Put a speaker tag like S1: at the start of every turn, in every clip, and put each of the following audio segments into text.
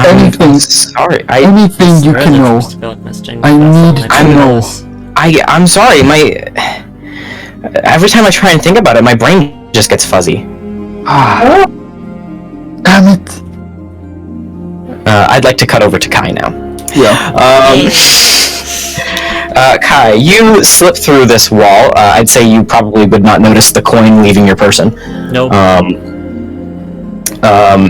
S1: Anything.
S2: Sorry.
S1: Anything you can know. I need to know.
S2: I'm sorry. Every time I try and think about it, my brain just gets fuzzy.
S1: Ah. Damn it.
S2: I'd like to cut over to Kai now.
S1: Yeah.
S2: Kai, you slip through this wall. I'd say you probably would not notice the coin leaving your person.
S3: Nope.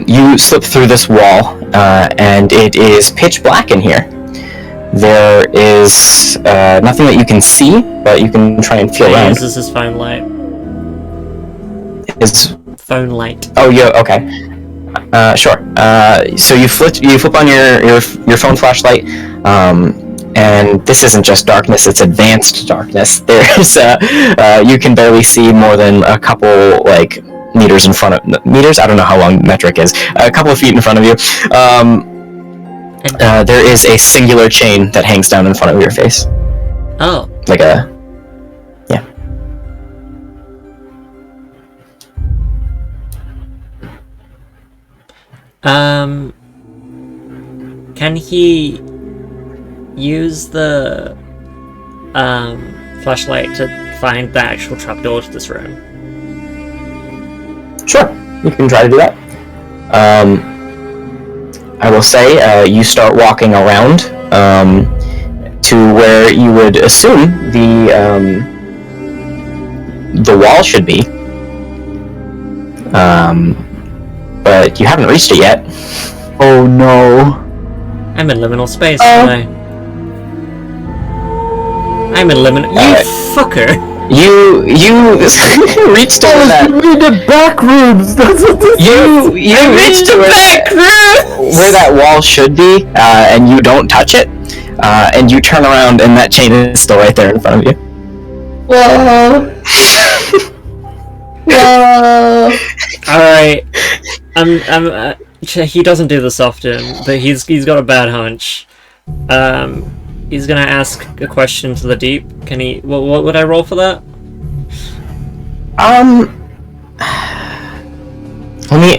S2: You slip through this wall, and it is pitch black in here. There is nothing that you can see, but you can try and feel around.
S3: He uses his phone light.
S2: His
S3: phone light.
S2: Oh, yeah. Okay. Sure. So you flip on your phone flashlight, and this isn't just darkness; it's advanced darkness. There's you can barely see more than a couple meters in front of meters. I don't know how long metric is. A couple of feet in front of you. There is a singular chain that hangs down in front of your face.
S3: Oh.
S2: Like a. Yeah.
S3: Can he use the flashlight to find the actual trapdoor to this room?
S2: Sure, you can try to do that. I will say you start walking around to where you would assume the wall should be, but you haven't reached it yet.
S1: Oh no.
S3: I'm in liminal space, aren't I? I'm in liminal. You fucker!
S2: You reached over that.
S1: We did back rooms. That's what this is.
S2: You reached to where that wall should be, and you don't touch it, and you turn around, and that chain is still right there in front of you.
S4: Whoa. Whoa.
S3: All right. He doesn't do this often, but he's got a bad hunch. He's gonna ask a question to the deep. Can he? What would I roll for that?
S2: Let me.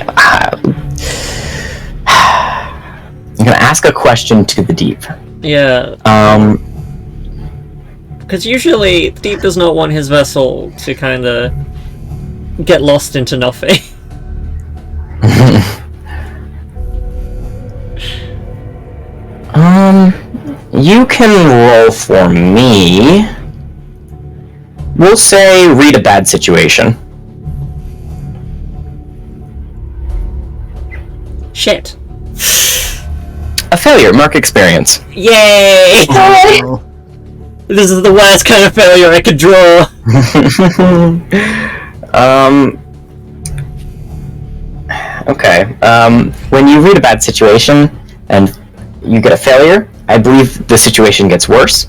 S2: I'm gonna ask a question to the deep.
S3: Yeah. Because usually the deep does not want his vessel to kind of get lost into nothing.
S2: You can roll for me. We'll say read a bad situation.
S3: Shit.
S2: A failure, mark experience.
S3: Yay!
S1: Oh.
S3: This is the worst kind of failure I could draw.
S2: Okay. When you read a bad situation and you get a failure, I believe the situation gets worse.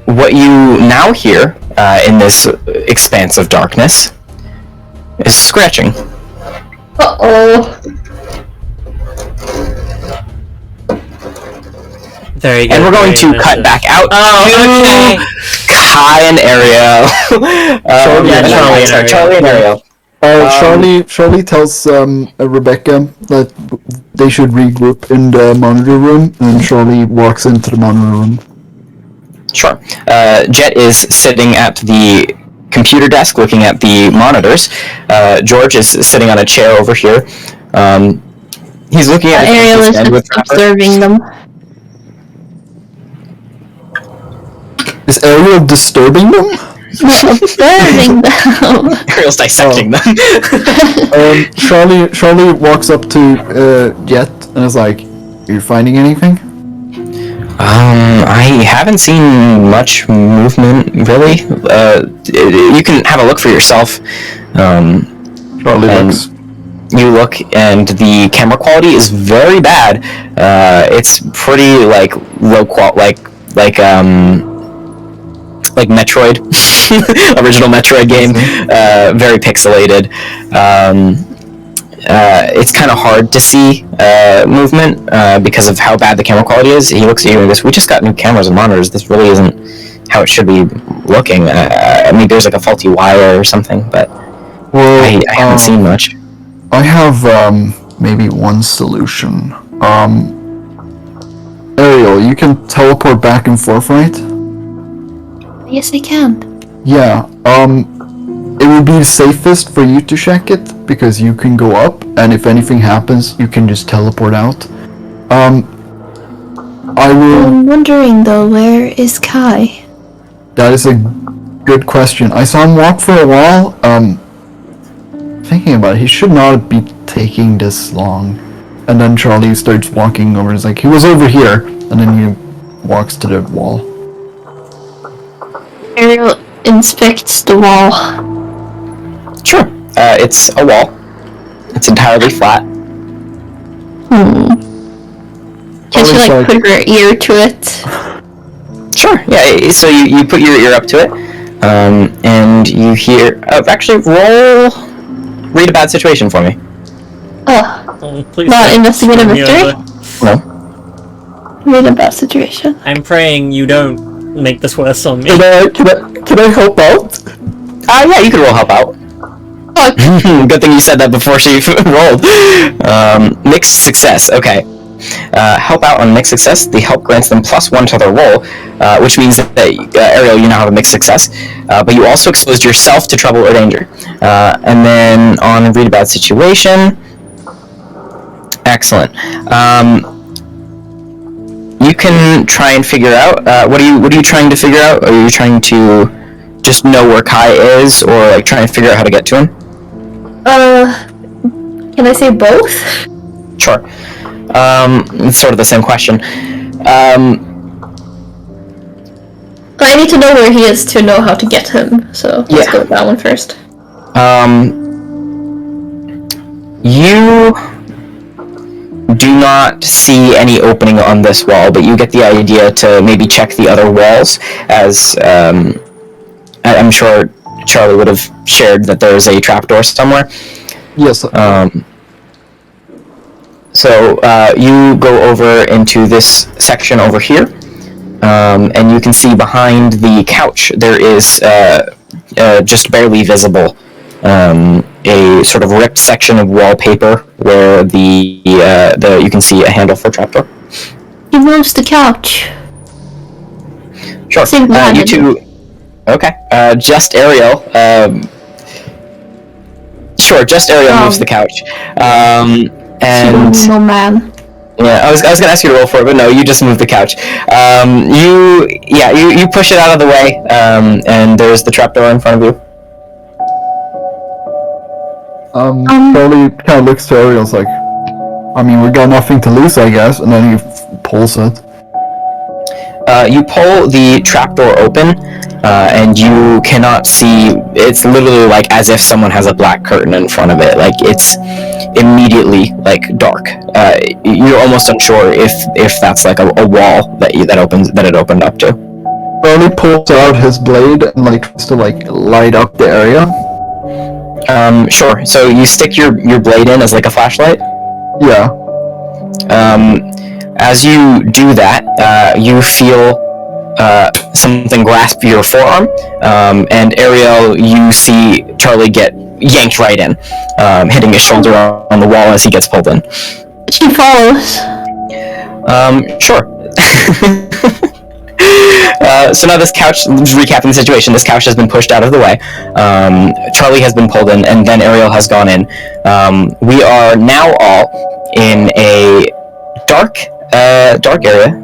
S2: What you now hear in this expanse of darkness is scratching.
S4: Uh-oh.
S3: Very good.
S2: And we're going to cut back out to Kai and Ariel. Charlie and Ariel.
S1: Charlie tells Rebecca that they should regroup in the monitor room, and Charlie walks into the monitor room.
S2: Sure. Jet is sitting at the computer desk looking at the monitors. George is sitting on a chair over here. He's looking at
S4: Ariel is observing them.
S1: Is Ariel disturbing them?
S4: No, observing them.
S2: Ariel's dissecting them.
S1: Charlie walks up to Jet and is like, "Are you finding anything?"
S2: I haven't seen much movement, really. You can have a look for yourself.
S1: Charlie looks.
S2: You look, and the camera quality is very bad. It's pretty low quality, like Metroid, original Metroid game. Very pixelated. It's kind of hard to see movement because of how bad the camera quality is. He looks at you and goes, "We just got new cameras and monitors. This really isn't how it should be looking. Maybe there's a faulty wire or something, but I haven't seen much."
S1: I have maybe one solution. Ariel, you can teleport back and forth, right?
S4: Yes, I can.
S1: Yeah, it would be safest for you to check it, because you can go up, and if anything happens, you can just teleport out. I will...
S4: I'm wondering though, where is Kai?
S1: That is a good question. I saw him walk for a while, thinking about it, he should not be taking this long. And then Charlie starts walking over, he's like, he was over here, and then he walks to the wall.
S4: Ariel inspects the wall.
S2: Sure. It's a wall. It's entirely flat.
S4: Can she like put her ear to it?
S2: Sure. Yeah. So you put your ear up to it, and you hear. Actually, read a bad situation for me.
S4: Oh,
S3: please
S4: not
S3: don't
S4: investigate a
S3: screw me
S4: mystery?
S3: over.
S2: No.
S4: Read a bad situation.
S3: I'm praying you don't make this worse on me.
S1: Can I help out?
S2: Yeah, you can roll help out.
S4: Fuck.
S2: Good thing you said that before she rolled. Mixed success. Okay. Help out on mixed success. The help grants them +1 to their roll, which means that Ariel, you now have a mixed success. But you also exposed yourself to trouble or danger. And then on read a bad situation. Excellent. You can try and figure out. What are you trying to figure out? Are you trying to just know where Kai is, or like try and figure out how to get to him?
S4: Can I say both?
S2: Sure. It's sort of the same question.
S4: I need to know where he is to know how to get him, so let's go with that one first.
S2: You do not see any opening on this wall, but you get the idea to maybe check the other walls, as I'm sure Charlie would have shared that there is a trapdoor somewhere.
S1: Yes.
S2: So you go over into this section over here, and you can see behind the couch there is just barely visible a sort of ripped section of wallpaper where you can see a handle for trapdoor.
S4: He moves the couch.
S2: Sure. You two. Okay. Just Ariel. Sure. Just Ariel moves the couch. And
S4: no man.
S2: Yeah, I was gonna ask you to roll for it, but no, you just move the couch. You push it out of the way, and there's the trapdoor in front of you.
S1: Charlie kind of looks to Ariel's like, I mean, we got nothing to lose, I guess, and then he pulls it.
S2: You pull the trapdoor open, and you cannot see. It's literally like as if someone has a black curtain in front of it. Like it's immediately like dark. You're almost unsure if that's like a wall that it opened up to.
S1: Charlie pulls out his blade and like tries to like light up the area.
S2: Sure. So you stick your blade in as like a flashlight?
S1: Yeah.
S2: As you do that, you feel something grasp your forearm, and Ariel, you see Charlie get yanked right in, hitting his shoulder on the wall as he gets pulled in.
S4: She follows.
S2: Sure. So now this couch, recapping the situation, this couch has been pushed out of the way. Charlie has been pulled in, and then Ariel has gone in. We are now all in a dark area.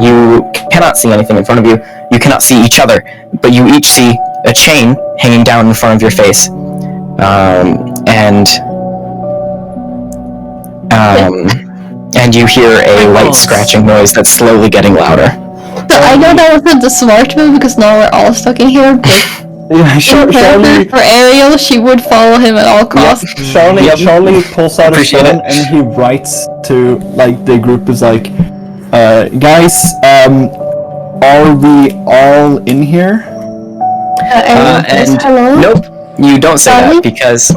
S2: You cannot see anything in front of you. You cannot see each other, but you each see a chain hanging down in front of your face. And you hear a light scratching noise that's slowly getting louder.
S4: So I know that wasn't the smart move because now we're all stuck in here, but
S5: Yeah, Charlie.
S4: for Ariel, she would follow him at all costs.
S5: Charlie pulls out his
S2: Appreciate
S5: phone
S2: it.
S5: and he writes to like the group is like, guys, are we all in here?
S4: Ariel says
S2: And
S4: hello.
S2: nope, you don't say
S4: Charlie?
S2: that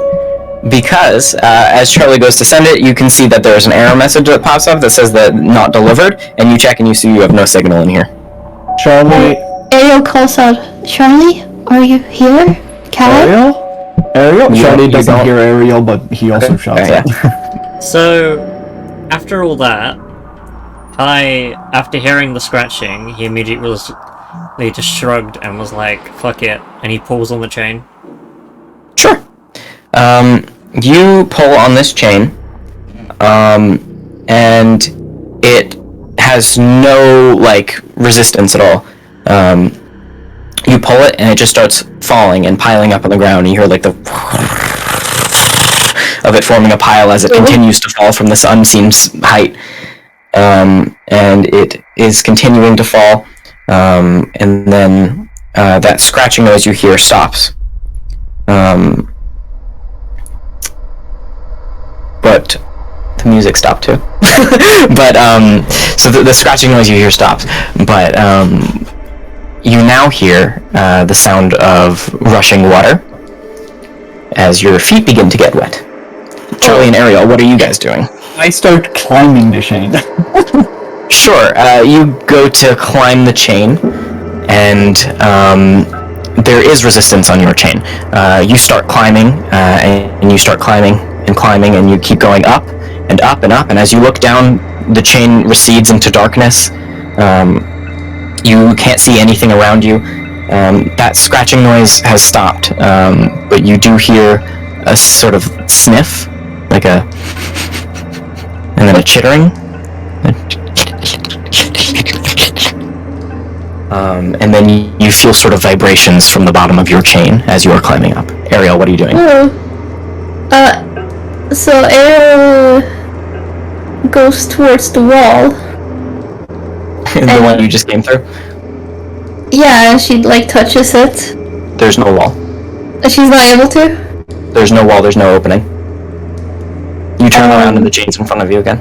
S2: because as Charlie goes to send it, you can see that there's an error message that pops up that says that not delivered, and you check and you see you have no signal in here.
S5: Charlie,
S4: Ariel calls out, Charlie, are you here? Kai?
S5: Ariel?
S2: You
S5: Charlie
S2: don't-
S5: doesn't hear Ariel, but he also shouts
S2: yeah.
S5: out.
S3: So, after all that, after hearing the scratching, he immediately just shrugged and was like, fuck it, and he pulls on the chain.
S2: Sure. You pull on this chain, and it has no, like, resistance at all. You pull it, and it just starts falling and piling up on the ground, and you hear, like, the of it forming a pile as it continues to fall from this unseen height. And it is continuing to fall, and then that scratching noise you hear stops. But the music stopped too. But so the scratching noise you hear stops, but you now hear the sound of rushing water as your feet begin to get wet. Charlie and Ariel, what are you guys doing?
S5: I start climbing the chain.
S2: Sure, you go to climb the chain, and there is resistance on your chain. You start climbing, and you start climbing and climbing, and you keep going up and up and up, and as you look down, the chain recedes into darkness. You can't see anything around you. That scratching noise has stopped, but you do hear a sort of sniff, like a... and then a chittering. And then you feel sort of vibrations from the bottom of your chain as you are climbing up. Ariel, what are you doing?
S4: So Ariel goes towards the wall.
S2: The one you just came through?
S4: Yeah, and she, like, touches it.
S2: There's no wall.
S4: She's not able to?
S2: There's no wall, there's no opening. You turn around and the chain's in front of you again.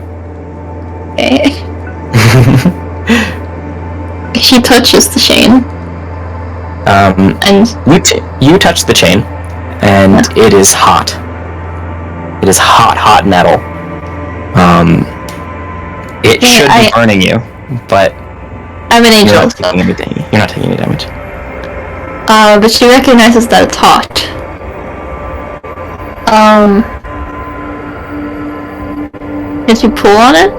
S4: Okay. She touches the chain. And
S2: you touch the chain, and it is hot. It is hot metal. It should be burning you, but
S4: I'm an angel.
S2: You're not taking any damage.
S4: But she recognizes that it's hot. Can you pull on it?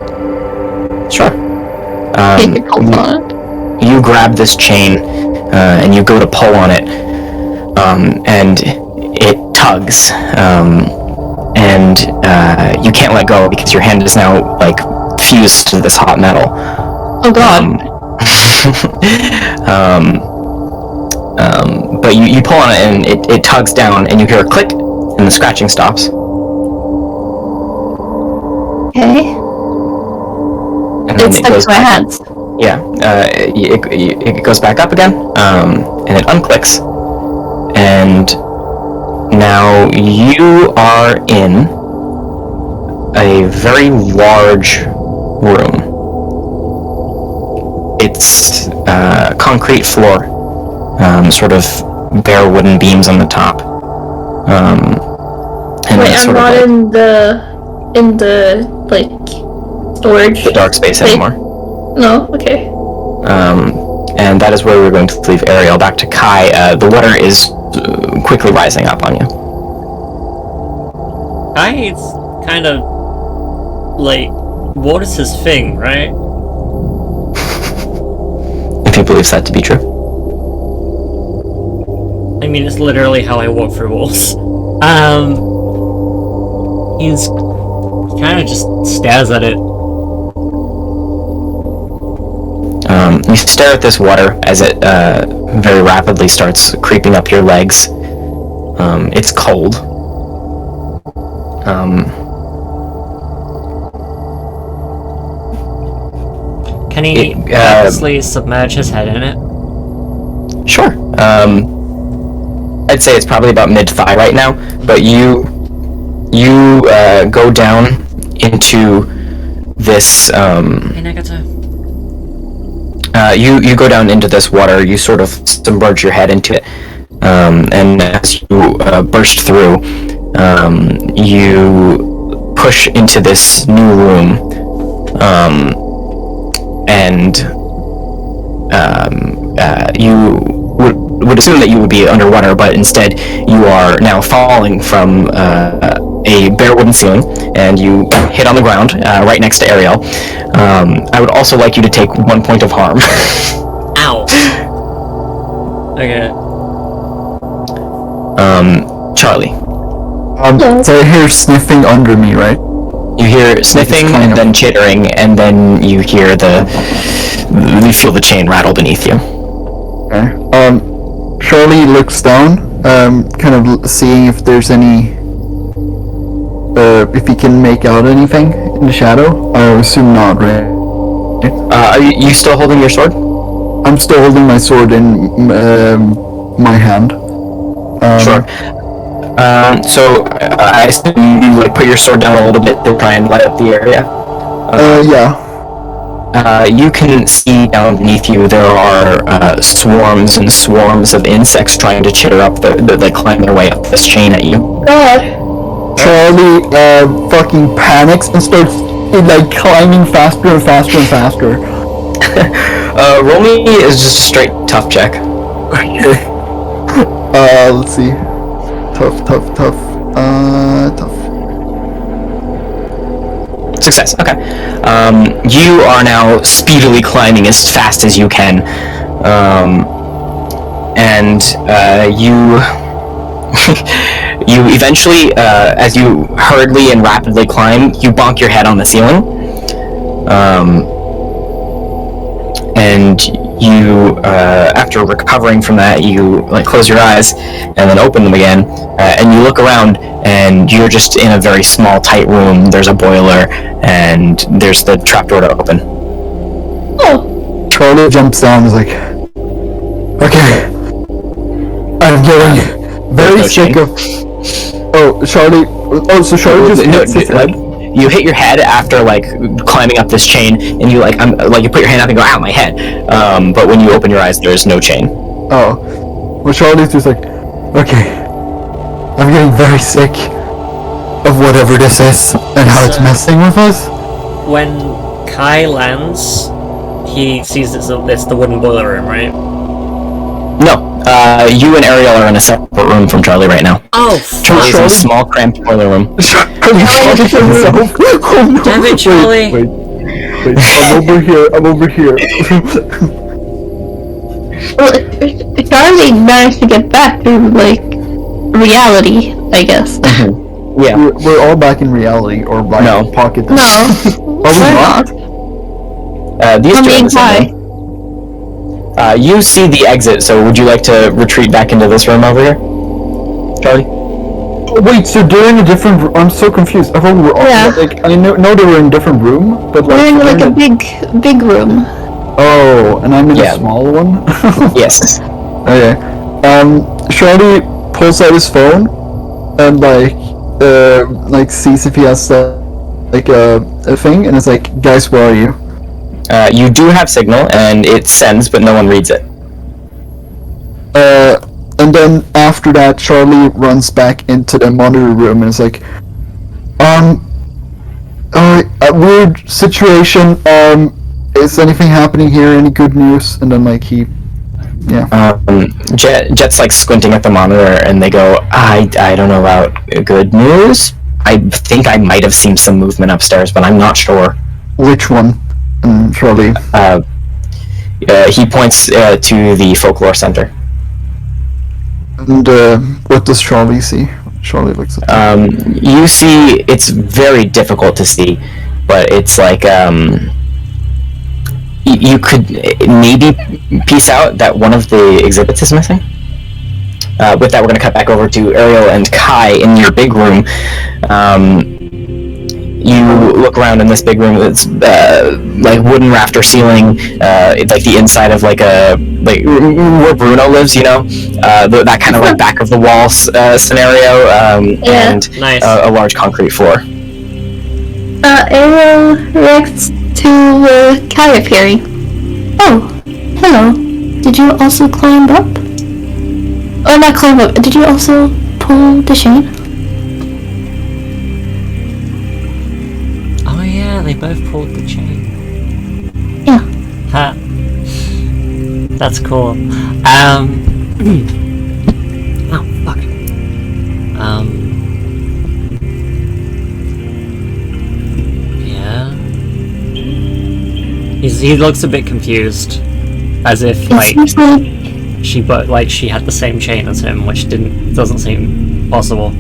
S2: Sure.
S4: You pull on it.
S2: You grab this chain, and you go to pull on it, and it tugs, and you can't let go because your hand is now, like, fused to this hot metal.
S4: Oh god.
S2: But you pull on it, and it tugs down, and you hear a click, and the scratching stops.
S4: Okay.
S2: And then
S4: It stuck to my hands.
S2: Yeah, it goes back up again, and it unclicks, and now you are in a very large room. It's concrete floor, sort of bare wooden beams on the top. And
S4: wait, I'm not in the like storage.
S2: The dark space anymore.
S4: No, okay.
S2: And that is where we're going to leave Ariel. Back to Kai. The water is quickly rising up on you.
S3: Kai's kind of like, water's his thing, right?
S2: If he believes that to be true.
S3: I mean, it's literally how I walk through walls. He kind of just stares at it.
S2: You stare at this water as it very rapidly starts creeping up your legs. It's cold.
S3: Can he purposely submerge his head in it?
S2: Sure. I'd say it's probably about mid-thigh right now, but you go down into this.
S3: Hey, Nagata.
S2: You go down into this water. You sort of submerge your head into it, and as you burst through, you push into this new room, and you would assume that you would be underwater, but instead you are now falling from a bare wooden ceiling, and you hit on the ground right next to Ariel. I would also like you to take 1 point of harm.
S3: Ow. Okay.
S2: Charlie.
S1: So I hear sniffing under me, right?
S2: You hear sniffing and then chittering, and then you hear you feel the chain rattle beneath you.
S1: Okay. Charlie looks down, kind of seeing if there's any, if he can make out anything in the shadow. I assume not, right?
S2: Are you still holding your sword?
S1: I'm still holding my sword in my hand.
S2: Sure. So I assume you like put your sword down a little bit to try and light up the area.
S1: Yeah.
S2: You can see down beneath you there are swarms and swarms of insects trying to chitter up they climb their way up this chain at you.
S4: God.
S1: Charlie fucking panics and starts like climbing faster and faster and faster.
S2: Roll me is just a straight tough check.
S1: Okay. Let's see. Tough.
S2: Success. Okay. You are now speedily climbing as fast as you can, and you you eventually, as you hurriedly and rapidly climb, you bonk your head on the ceiling, and you, after recovering from that, you like close your eyes and then open them again, and you look around, and you're just in a very small, tight room. There's a boiler, and there's the trapdoor to open.
S4: Oh.
S1: Charlie jumps down and is like, okay, I'm getting very sick of... Oh, Charlie... Oh, so Charlie just hits his head?
S2: You hit your head after like climbing up this chain, and you like you put your hand up and go, ow, my head. But when you open your eyes, there's no chain.
S1: Oh. Well, Charlie's just like, okay, I'm getting very sick of whatever this is and how it's messing with us.
S3: When Kai lands, he sees it's the wooden boiler room, right?
S2: No. You and Ariel are in a separate room from Charlie right now.
S3: Oh,
S2: Charlie's in a
S3: fuck.
S2: small, cramped boiler room.
S1: Charlie himself. Oh, no.
S3: Damn it, Charlie.
S1: Wait, I'm over here.
S4: Well, Charlie managed to get back to, like, reality, I guess.
S2: Yeah.
S1: We're all back in reality, or back
S2: No.
S1: in pocket.
S4: No.
S1: Are we not?
S2: These two are in the same room. You see the exit, so would you like to retreat back into this room over here? Charlie?
S1: Oh, wait, so they're in a different room? I'm so confused. I thought we were all,
S4: Yeah.
S1: like, I know they were in a different room, but like...
S4: We're in, like, a big room.
S1: Oh, and I'm in a small one?
S2: Yes.
S1: Okay. Charlie pulls out his phone, and like sees if he has like a thing, and it's like, guys, where are you?
S2: You do have signal, and it sends, but no one reads it.
S1: And then after that, Charlie runs back into the monitor room and is like, a weird situation, is anything happening here, any good news? And then like
S2: Jet's like squinting at the monitor, and they go, I don't know about good news. I think I might have seen some movement upstairs, but I'm not sure.
S1: Which one? And Charlie...
S2: he points to the folklore center.
S1: And what does Charlie see? Charlie looks at
S2: you see, it's very difficult to see, but it's like, you could maybe piece out that one of the exhibits is missing. With that, we're going to cut back over to Ariel and Kai in your big room. You look around in this big room. It's like wooden rafter ceiling, like the inside of like where Bruno lives, you know, that kind of like back of the wall scenario, and
S3: Nice.
S2: A large concrete floor.
S4: Ariel reacts to Kai appearing. Oh, hello. Did you also climb up? Oh, not climb up. Did you also pull the chain?
S3: Oh yeah, they both pulled the chain.
S4: Yeah.
S3: Ha. That's cool. Oh fuck. He looks a bit confused, as if
S4: It
S3: like
S4: seems like
S3: she had the same chain as him, which doesn't seem possible.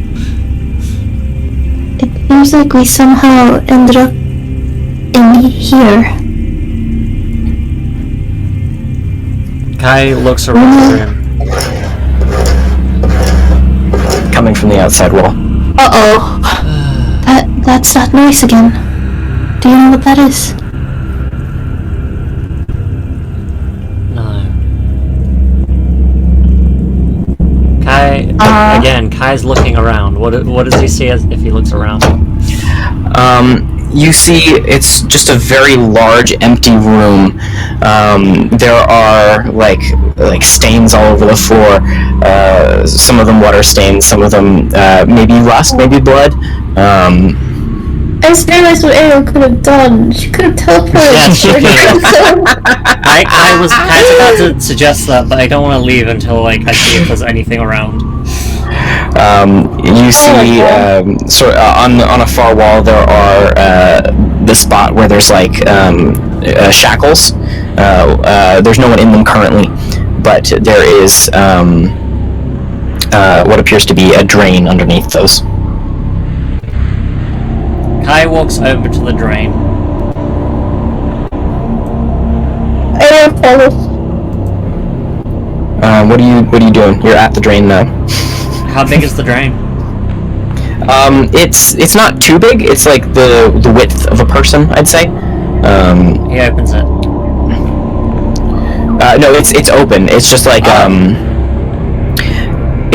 S4: it seems like we somehow ended up in here.
S3: Kai looks around the room.
S2: Coming from the outside wall.
S4: Uh-oh. That's that noise again. Do you know what that is?
S3: No. Kai Kai's looking around. What does he see as if he looks around?
S2: You see, it's just a very large, empty room. There are like stains all over the floor. Some of them water stains, some of them maybe rust, maybe blood.
S4: I just realized what Ariel could have done. She could have teleported.
S3: Yeah, she
S4: to
S3: could. I was
S4: Ah.
S3: kind of about to suggest that, but I don't want to leave until like I see if there's anything around.
S2: You see, on a far wall there are the spot where there's like shackles. There's no one in them currently, but there is what appears to be a drain underneath those.
S3: Kai walks over to the drain.
S4: Ariel follows.
S2: What are you doing? You're at the drain now.
S3: How big is the drain?
S2: It's not too big. It's like the width of a person, I'd say.
S3: He opens it.
S2: No, it's open. It's just like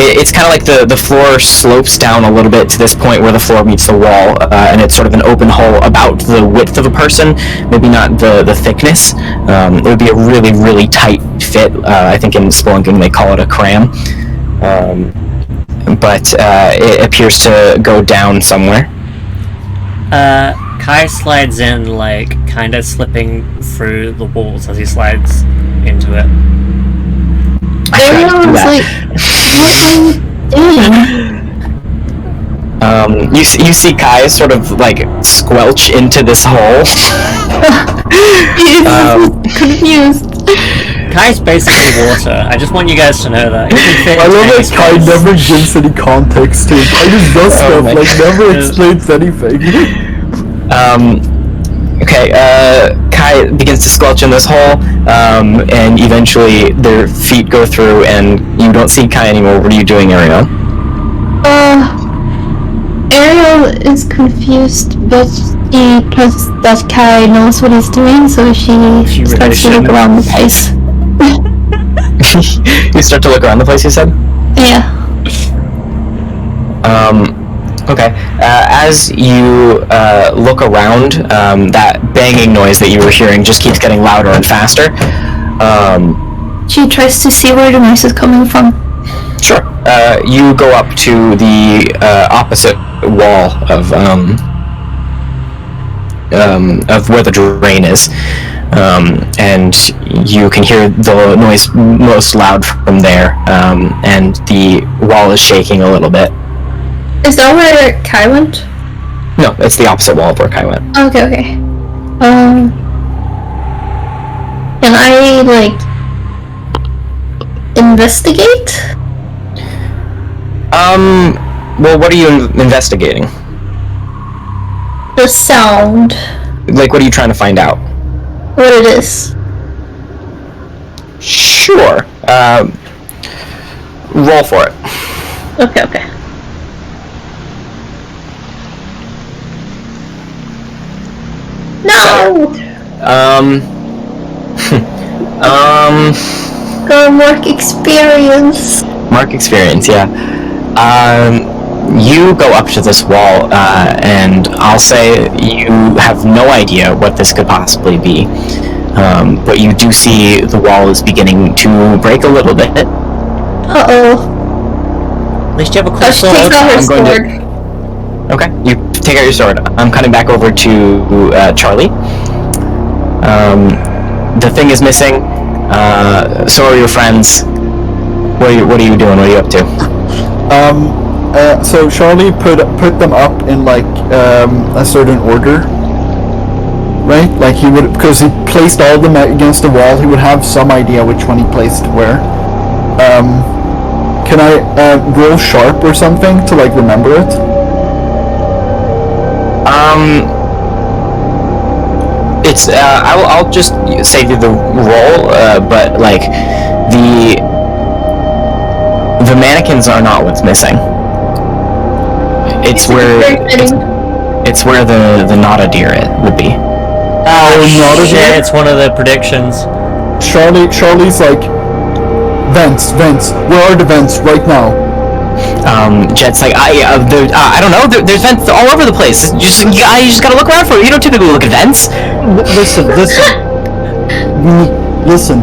S2: it's kind of like the floor slopes down a little bit to this point where the floor meets the wall, and it's sort of an open hole about the width of a person, maybe not the thickness. It would be a really, really tight fit. I think in spelunking they call it a cram. But it appears to go down somewhere.
S3: Kai slides in, like, kind of slipping through the walls as he slides into it.
S4: Ariel was like, what are you doing?
S2: You see Kai sort of like squelch into this hole.
S4: He's confused.
S3: Kai's basically water. I just want you guys to know that. He can fit
S5: I
S3: into
S5: love
S3: any
S5: that Kai
S3: space.
S5: never gives any context to it. Kai just does stuff,
S2: my
S5: like never
S3: God.
S5: explains anything.
S2: Okay, Kai begins to squelch in this hole, and eventually their feet go through and you don't see Kai anymore. What are you doing, Ariel?
S4: Ariel is confused, but she trusts that Kai knows what he's doing, so she
S3: She really
S4: starts to look
S3: shouldn't.
S4: around the place.
S2: You start to look around the place, you said?
S4: Yeah.
S2: Okay. As you look around, that banging noise that you were hearing just keeps getting louder and faster.
S4: She tries to see where the noise is coming from.
S2: Sure. You go up to the opposite wall of where the drain is, and you can hear the noise most loud from there, and the wall is shaking a little bit.
S4: Is that where Kai went?
S2: No, it's the opposite wall of where Kai went.
S4: Okay. Can I, like, investigate?
S2: Well, what are you investigating?
S4: The sound.
S2: Like, what are you trying to find out?
S4: What it is.
S2: Sure. Roll for it.
S4: Okay. No! Go work experience.
S2: Mark experience, yeah. You go up to this wall, and I'll say you have no idea what this could possibly be. But you do see the wall is beginning to break a little bit.
S4: Uh-oh.
S3: At least you have a cool
S4: Oh, she
S3: sword.
S4: takes out her
S2: I'm going to-
S4: sword.
S2: Okay, you take out your sword. I'm cutting back over to Charlie. The thing is missing. So are your friends. What are you doing? What are you up to?
S5: So Charlie put them up in like a certain order.
S1: right? Like he would, because he placed all of them against the wall, he would have some idea which one he placed where. Can I roll sharp or something to like remember it?
S2: It's I'll just save you the roll, but like the mannequins are not what's missing. It's where the Nada deer would be.
S3: Oh shit! It's one of the predictions.
S1: Charlie's like, vents. Where are the vents right now?
S2: Jet's like, I don't know. There's vents all over the place. You just gotta look around for it. You don't typically look at vents.
S1: Listen.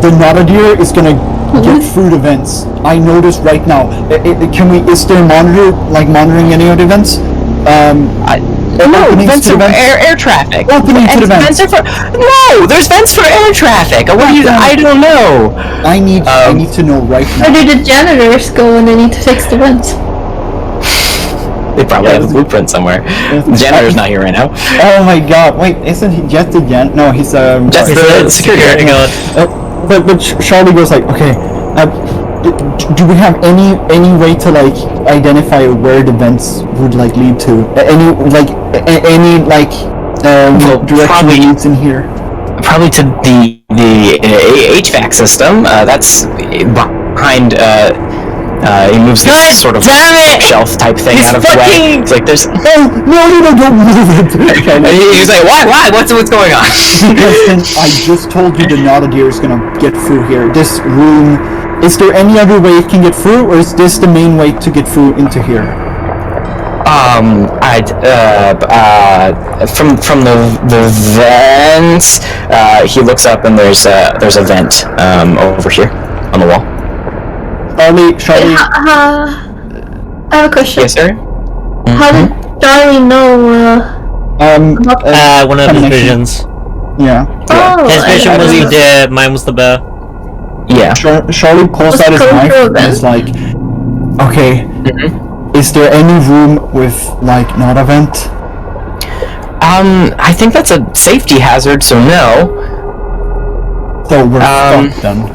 S1: The Nada deer is gonna get through the vents. I know this right now. Is there monitoring any of the vents?
S2: No, vents are air traffic.
S1: Opening to the vents.
S2: No, there's vents for air traffic. I don't know.
S1: I need to know right now.
S4: Where did the janitors go when they need to fix the vents?
S2: They probably have a blueprint somewhere. The janitor's not here right now.
S5: Oh my god, wait, isn't he just the No, he's
S2: Just the security guard.
S5: But Charlie goes like, okay, do we have any way to like identify where the vents would like lead to? Any direction leads in here?
S2: Probably to the HVAC system. That's behind. He moves this sort of shelf type thing out of the way. It's like there's
S1: No, don't move it.
S2: and he's like, why? What's going on?
S1: Listen, I just told you the Nada deer is gonna get through here. This room. Is there any other way it can get through, or is this the main way to get through into here?
S2: From the vents, he looks up and there's a vent over here on the wall.
S1: Charlie.
S4: I have a question.
S2: Yes, sir.
S4: How did Charlie know?
S3: One of his visions.
S1: Yeah.
S4: Oh,
S3: His vision was the deer, mine was the bear.
S2: Yeah.
S1: Charlie pulls out his knife and is like, okay, is there any room with, like, not a vent?
S2: I think that's a safety hazard, so no.
S5: So we're fucked then.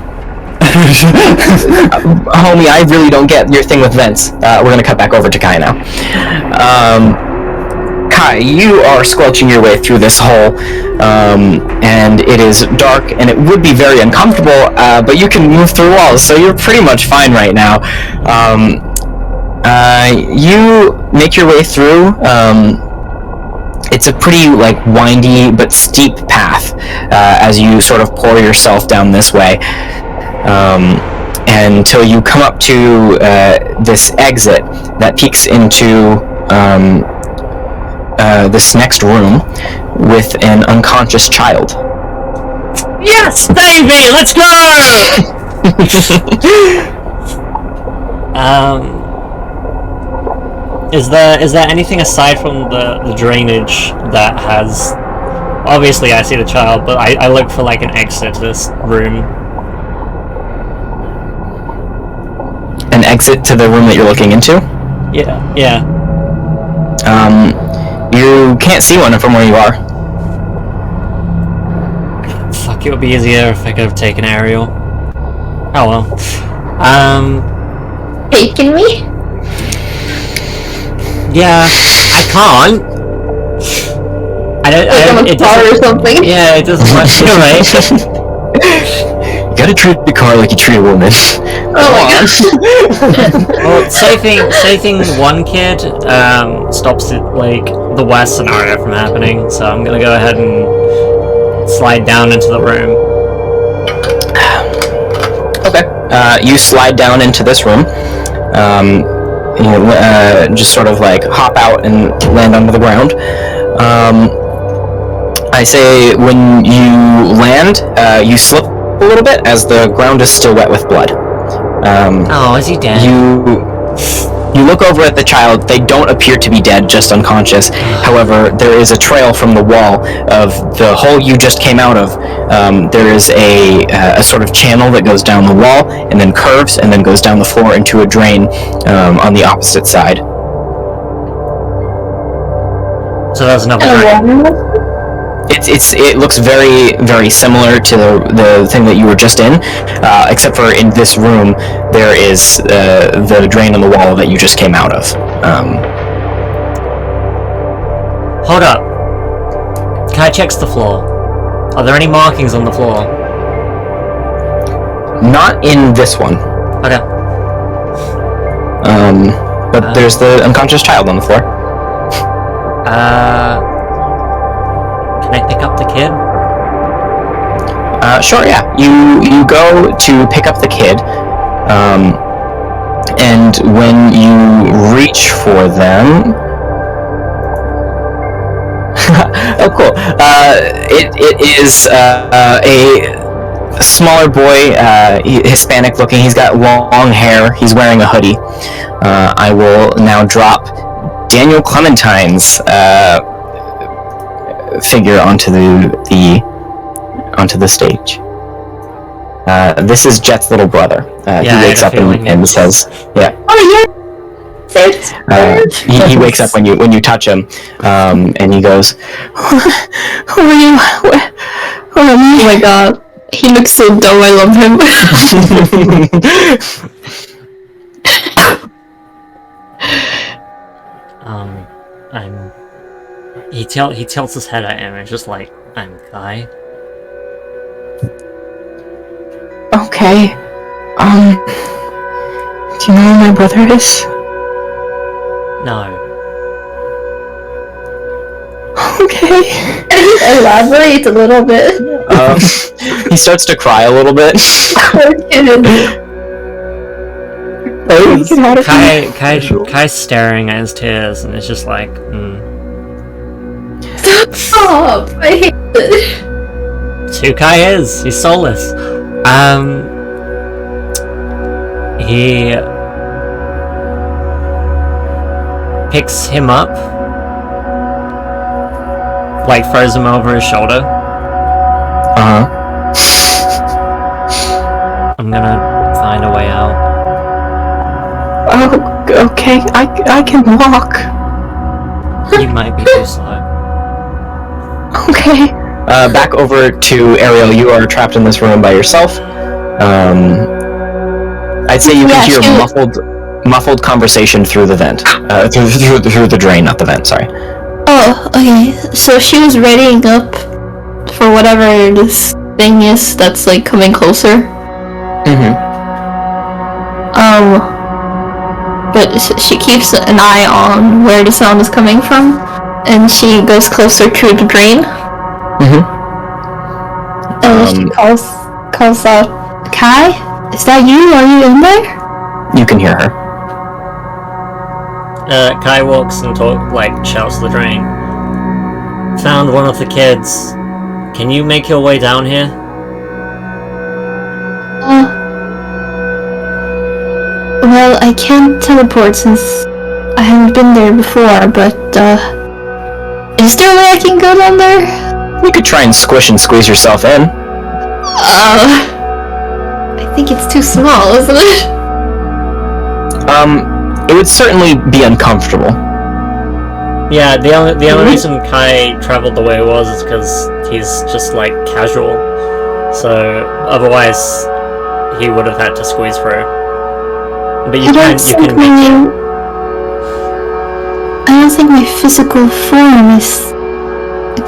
S2: Homie, I really don't get your thing with vents. We're gonna cut back over to Kai now. Kai, you are squelching your way through this hole, and it is dark, and it would be very uncomfortable, but you can move through walls, so you're pretty much fine right now. You make your way through. It's a pretty, like, windy but steep path, as you sort of pour yourself down this way, until you come up to this exit that peeks into this next room with an unconscious child.
S3: Yes, baby, let's go! Is there anything aside from the drainage that has? Obviously, I see the child, but I look for like an exit to this room.
S2: An exit to the room that you're looking into?
S3: Yeah.
S2: You can't see one from where you are.
S3: Fuck, it would be easier if I could have taken aerial. Oh well.
S4: Taking me?
S3: Yeah, I can't.
S4: It doesn't. Or something.
S3: Yeah, it doesn't work. Right.
S2: You gotta treat the car like you treat a woman.
S4: Oh my gosh.
S3: Well, saving one kid stops it, like, the worst scenario from happening, so I'm gonna go ahead and slide down into the room.
S2: Okay. You slide down into this room. Just sort of like hop out and land onto the ground. I say when you land, you slip a little bit as the ground is still wet with blood.
S3: Oh, is he dead?
S2: You look over at the child. They don't appear to be dead, just unconscious. However, there is a trail from the wall of the hole you just came out of. There is a sort of channel that goes down the wall and then curves and then goes down the floor into a drain on the opposite side.
S3: So there's another drain.
S2: it looks very, very similar to the thing that you were just in, except for in this room there is the drain on the wall that you just came out of.
S3: Hold up. Kai checks the floor. Are there any markings on the floor?
S2: Not in this one.
S3: Okay.
S2: But there's the unconscious child on the floor.
S3: Can I pick up the kid?
S2: Sure, yeah. You go to pick up the kid, and when you reach for them... oh, cool. It is a smaller boy, Hispanic looking. He's got long hair. He's wearing a hoodie. I will now drop Daniel Clementine's figure onto the stage. This is Jet's little brother. He wakes up and says, "Yeah."
S4: Oh yeah.
S2: He wakes up when you touch him, and he goes, "Who are you? Who am I?"
S4: Oh my god. He looks so dumb, I love him.
S3: He tilts his head at him and just like, I'm Kai.
S2: Okay. Do you know who my brother is?
S3: No.
S2: Okay.
S4: Elaborate a little bit.
S2: He starts to cry a little bit.
S3: Kai's staring at his tears and it's just like,
S4: Stop! I hate it.
S3: It's who Kai is. He's soulless. He picks him up, like throws him over his shoulder. I'm gonna find a way out.
S2: Oh, okay. I can walk.
S3: You might be too slow.
S2: Okay. Back over to Ariel. You are trapped in this room by yourself. I'd say you can hear muffled conversation through the vent. Through the drain, not the vent. Sorry.
S4: Oh, okay. So she was readying up for whatever this thing is that's like coming closer. But she keeps an eye on where the sound is coming from, and she goes closer to the drain. And she calls out, "Kai, is that you? Are you in there?"
S2: You can hear her.
S3: Kai walks and shouts to the drain. Found one of the kids. Can you make your way down here?
S4: Well, I can't teleport since I haven't been there before, but, is there a way I can go down there?
S2: You could try and squish and squeeze yourself in.
S4: I think it's too small, isn't it?
S2: It would certainly be uncomfortable.
S3: Yeah, the only reason Kai traveled the way he was is because he's just like casual. So otherwise, he would have had to squeeze through. But you can.
S4: I don't think my physical form is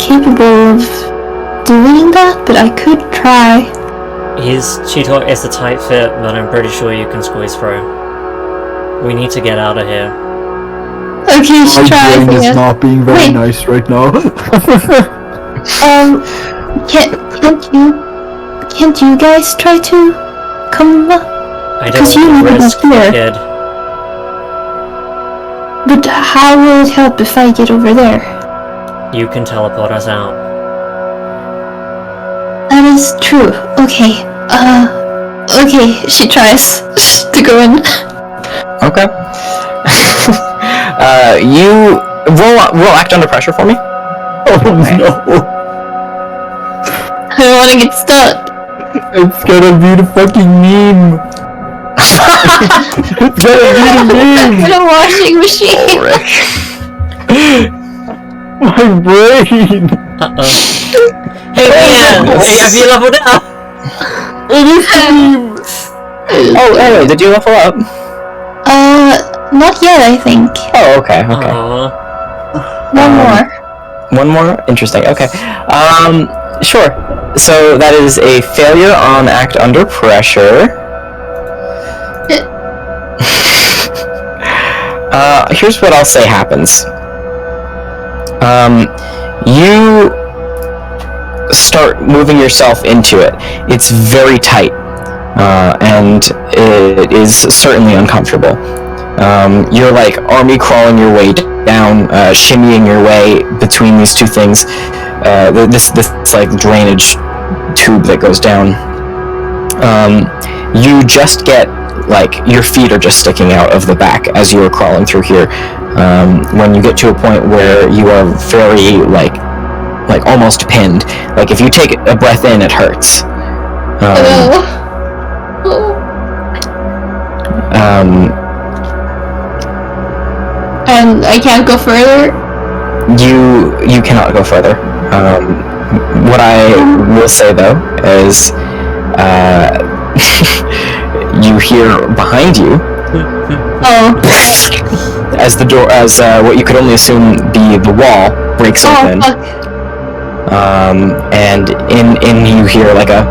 S4: capable of doing that, but I could try.
S3: His Cheetor is a tight fit, but I'm pretty sure you can squeeze through. We need to get out of here.
S4: Okay,
S1: My
S4: try.
S1: brain is not being very nice right now.
S4: Can't you guys try to come up?
S3: I don't want to risk the kid.
S4: But how will it help if I get over there?
S3: You can teleport us out.
S4: That is true. Okay. Okay, she tries to go in.
S2: Okay. You roll act under pressure for me.
S1: Oh no!
S4: I don't want to get stuck.
S1: It's gonna be the fucking meme. It's gonna be the meme.
S4: In a washing machine.
S1: My brain.
S3: Hey man, hey, have you leveled up?
S1: It is Steam!
S2: Oh, hey, did you level up?
S4: Not yet, I think.
S2: Oh, okay.
S3: Aww.
S4: One more.
S2: One more? Interesting, okay. Sure. So that is a failure on act under pressure. Here's what I'll say happens. You start moving yourself into it. It's very tight, and it is certainly uncomfortable. You're like army crawling your way down, shimmying your way between these two things. This like drainage tube that goes down. You just get like your feet are just sticking out of the back as you are crawling through here. When you get to a point where you are very like almost pinned. Like if you take a breath in, it hurts.
S4: And I can't go further?
S2: You cannot go further. What I will say though is you hear behind you as the door, as what you could only assume be the wall breaks open.
S4: Fuck.
S2: And in you hear like a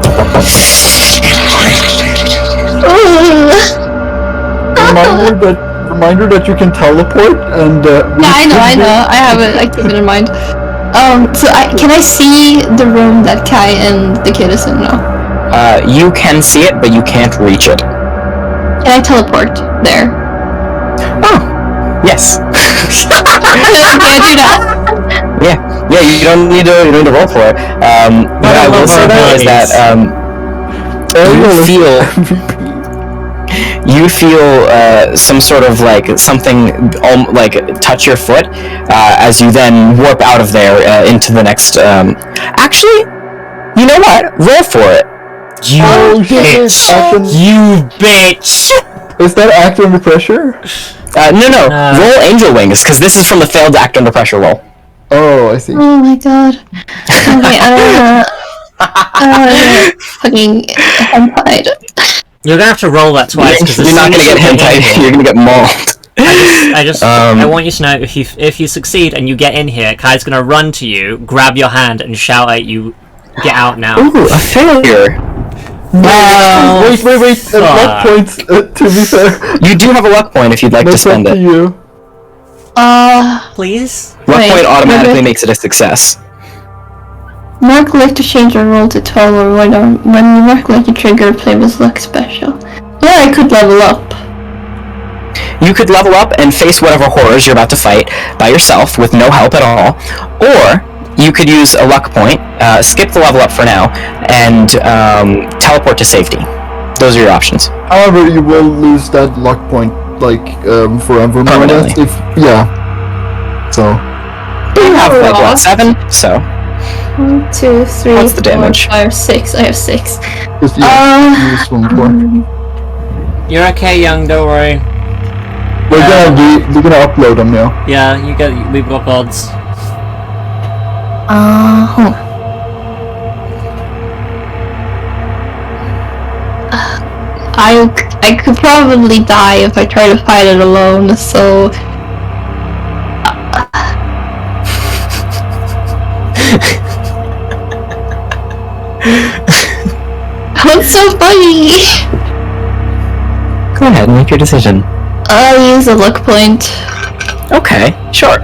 S1: Reminder that you can teleport and
S4: Yeah, I know. I have it. I keep it in mind. So can I see the room that Kai and the kid is in now?
S2: you can see it, but you can't reach it.
S4: Can I teleport there?
S2: Oh, yes.
S4: Can I do that?
S2: Yeah. You don't need to roll for it. What I will say though is that you feel some sort of like something like touch your foot as you then warp out of there into the next. Actually, you know what? Roll for it.
S3: You bitch! You bitch!
S1: Is that act under pressure?
S2: No. Roll Angel Wings, because this is from the failed act under pressure roll.
S1: Oh, I see.
S4: Oh my god. Okay, I don't wanna fucking hentai.
S3: You're gonna have to roll that twice because
S2: You're not gonna get hentai. You're gonna get mauled.
S3: I want you to know if you succeed and you get in here, Kai's gonna run to you, grab your hand, and shout at you, "Get out now!"
S2: Ooh, a failure.
S1: Wait. Luck points, to be fair.
S2: You do have a luck point if you'd like to spend
S1: up to
S2: it.
S1: you.
S3: Please?
S2: Luck
S4: Wait,
S2: point automatically
S4: maybe-
S2: makes it a success.
S4: Mark like to change your roll to 12 or when you mark like you trigger play with luck special. Yeah, I could level up.
S2: You could level up and face whatever horrors you're about to fight by yourself with no help at all, or you could use a luck point, skip the level up for now, and teleport to safety. Those are your options.
S1: However, you will lose that luck point, like, forever. more or less,
S2: Permanently.
S1: So.
S2: You have like what, 7? So
S4: 1, 2, 3,
S2: What's the
S4: 4,
S2: damage?
S4: 5, 6. I have 6.
S1: Just, use one more.
S3: You're okay, young. Don't worry.
S1: We're gonna upload them now.
S3: Yeah, we've got pods.
S4: I could probably die if I try to fight it alone, so... What's so funny?
S2: go ahead and make your decision.
S4: I'll use a luck point.
S2: Okay, sure.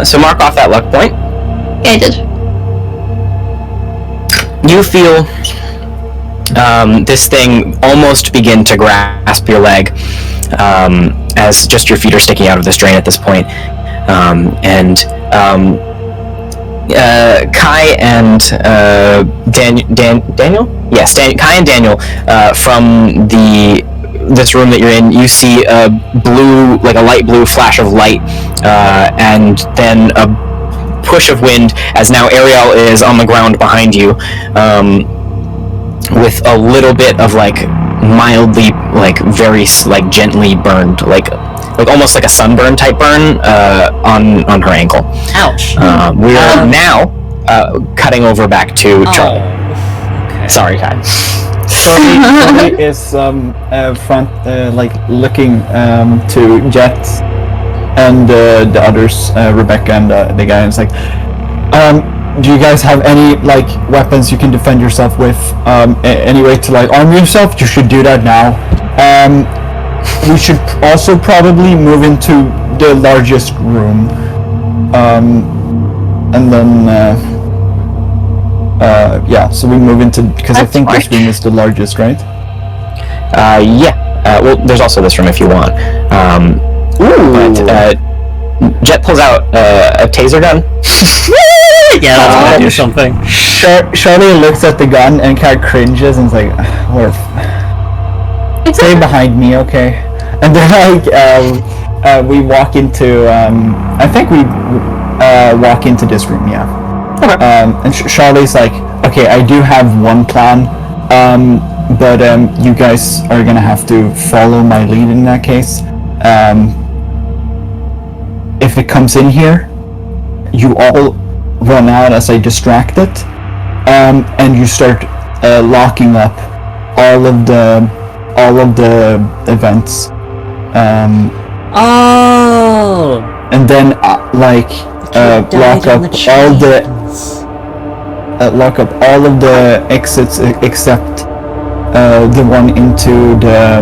S2: So mark off that luck point.
S4: Yeah, I did.
S2: You feel this thing almost begin to grasp your leg as just your feet are sticking out of this drain at this point. Kai and Daniel? Yes, Kai and Daniel from this room that you're in, you see a blue, like a light blue flash of light, and then a push of wind as now Ariel is on the ground behind you, with a little bit of like mildly, like very like gently burned, like almost like a sunburn type burn on her ankle.
S3: Ouch.
S2: We are now cutting over back to Charlie.
S3: Okay.
S2: Sorry, Kai.
S5: Charlie is front, like looking to Jet and the others, Rebecca and the guy. And it's like, do you guys have any like weapons you can defend yourself with? Any way to like arm yourself? You should do that now. We should also probably move into the largest room, and then yeah. So we move into because I think this room is the largest, right?
S2: Yeah. Well, there's also this room if you want. But Jet pulls out a taser gun.
S3: Yeah, that's gonna do something.
S5: Charlie looks at the gun and kind of cringes and is like, stay behind me, okay? And then like we walk into I think we walk into this room, yeah. Okay. And Charlie's like, okay, I do have one plan, but you guys are gonna have to follow my lead in that case. If it comes in here, you all run out as I distract it, and you start locking up all of the events. And then lock up all of the exits except the one into the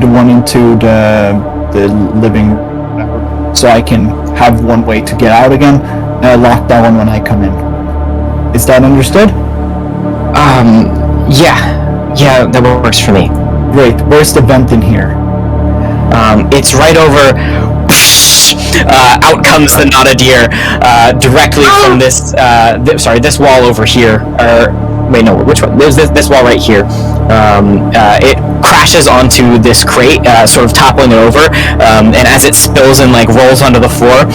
S5: one into the living room. So I can have one way to get out again, and I lock that one when I come in. Is that understood?
S2: Yeah, that works for me.
S5: Great. Where's the vent in here?
S2: It's right over. Out comes the Not-a-Deer, directly from this. This wall over here. Wait, no. Which one? There's this wall right here. It crashes onto this crate, sort of toppling it over, and as it spills and like rolls onto the floor,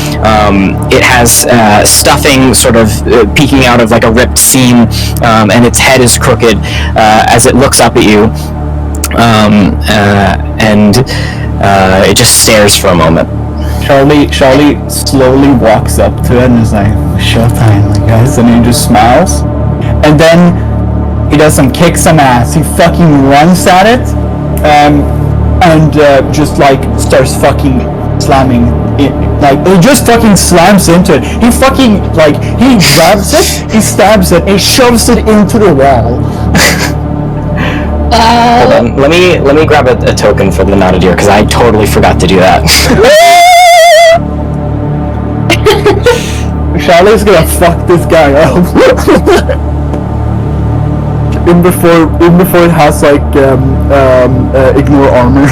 S2: it has stuffing sort of peeking out of like a ripped seam, and its head is crooked as it looks up at you, and it just stares for a moment.
S5: Charlie slowly walks up to it and is like, "Showtime, like guys," and he just smiles, and then he does some ass. He fucking runs at it, and just like starts fucking slamming it. Like he just fucking slams into it. He fucking like he grabs it, he stabs it, and he shoves it into the wall.
S2: Hold on, let me grab a token for the Not-a-Deer because I totally forgot to do that.
S5: Charlie's gonna fuck this guy up. Even before it has like ignore armor.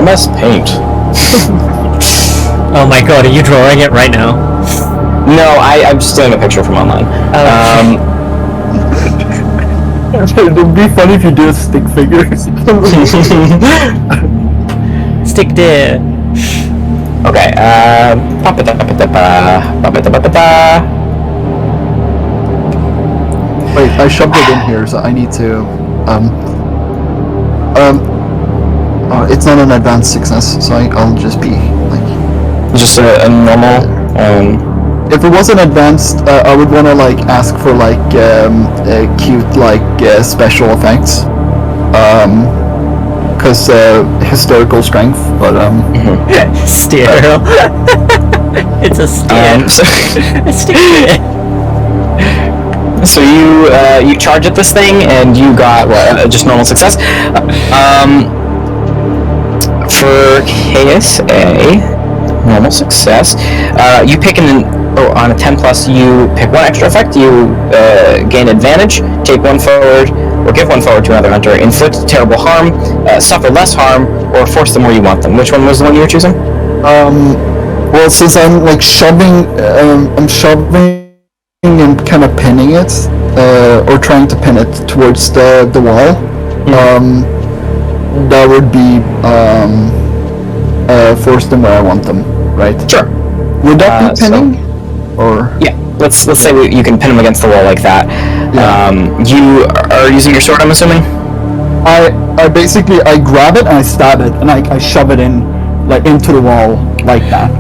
S2: MS Paint.
S3: Oh my god, are you drawing it right now?
S2: No, I'm just doing a picture from online.
S5: It'd be funny if you do a stick figure.
S3: Stick there.
S2: Okay,
S1: Wait, I shoved it in here, so I need to, it's not an advanced success, so I'll just be, like...
S2: Just a normal,
S1: If it wasn't advanced, I would want to, like, ask for, like, cute, like, special effects. Because, hysterical strength, but,
S3: Stereo. It's a steer.
S2: So you charge at this thing, and you got just normal success. For KSA, normal success. You pick on a 10 plus. You pick one extra effect. You gain advantage. Take one forward, or give one forward to another hunter. Inflict terrible harm. Suffer less harm, or force them where you want them. Which one was the one you were choosing?
S1: Well, since I'm like shoving and kind of pinning it, or trying to pin it towards the wall, that would be force them where I want them, right?
S2: Sure.
S1: Would that be pinning? Or
S2: yeah, let's say you can pin them against the wall like that.
S1: Yeah.
S2: You are using your sword, I'm assuming.
S5: I basically I grab it and I stab it and I shove it in like into the wall like that.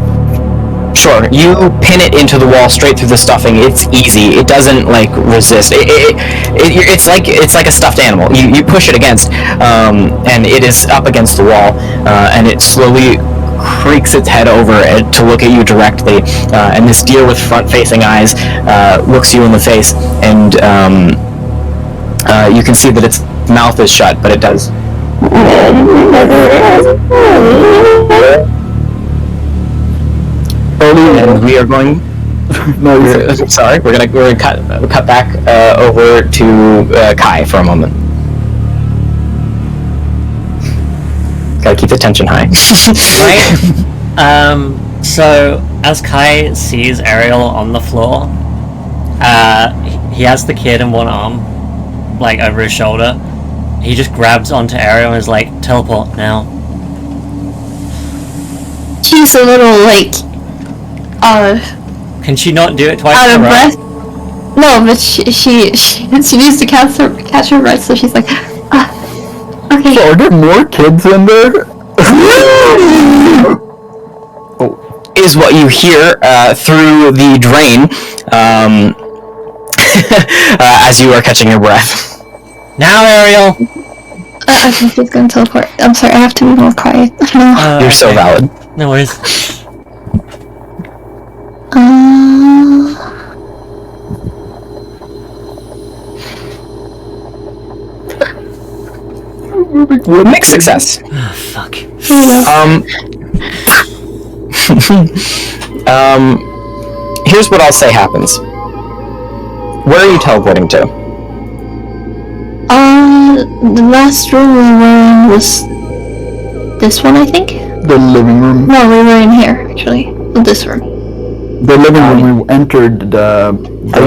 S2: Sure, you pin it into the wall straight through the stuffing. It's easy. It doesn't like resist. It's like a stuffed animal. You push it against, and it is up against the wall, and it slowly creaks its head over to look at you directly. And this deer with front-facing eyes looks you in the face, and you can see that its mouth is shut, but it does. And we are going.
S5: No,
S2: Sorry, we're gonna cut back over to Kai for a moment. Gotta keep the tension high.
S3: Right. So as Kai sees Ariel on the floor, he has the kid in one arm, like over his shoulder. He just grabs onto Ariel and is like, "Teleport now."
S4: She's a little like,
S3: Can she not do it twice
S4: out
S3: in
S4: of
S3: a row?
S4: breath. No, but she needs to catch her breath, so she's like, okay.
S5: So are there more kids in there?
S2: Is what you hear through the drain as you are catching your breath.
S3: Now, Ariel.
S4: I think she's gonna teleport. I'm sorry, I have to be more quiet. No.
S2: You're so valid.
S3: No worries.
S2: Mixed success.
S3: Fuck.
S2: Here's what I'll say happens. Where are you teleporting to?
S4: The last room we were in was this one, I think.
S5: The living room.
S4: No, we were in here actually. This room.
S5: The living room we entered.
S2: Are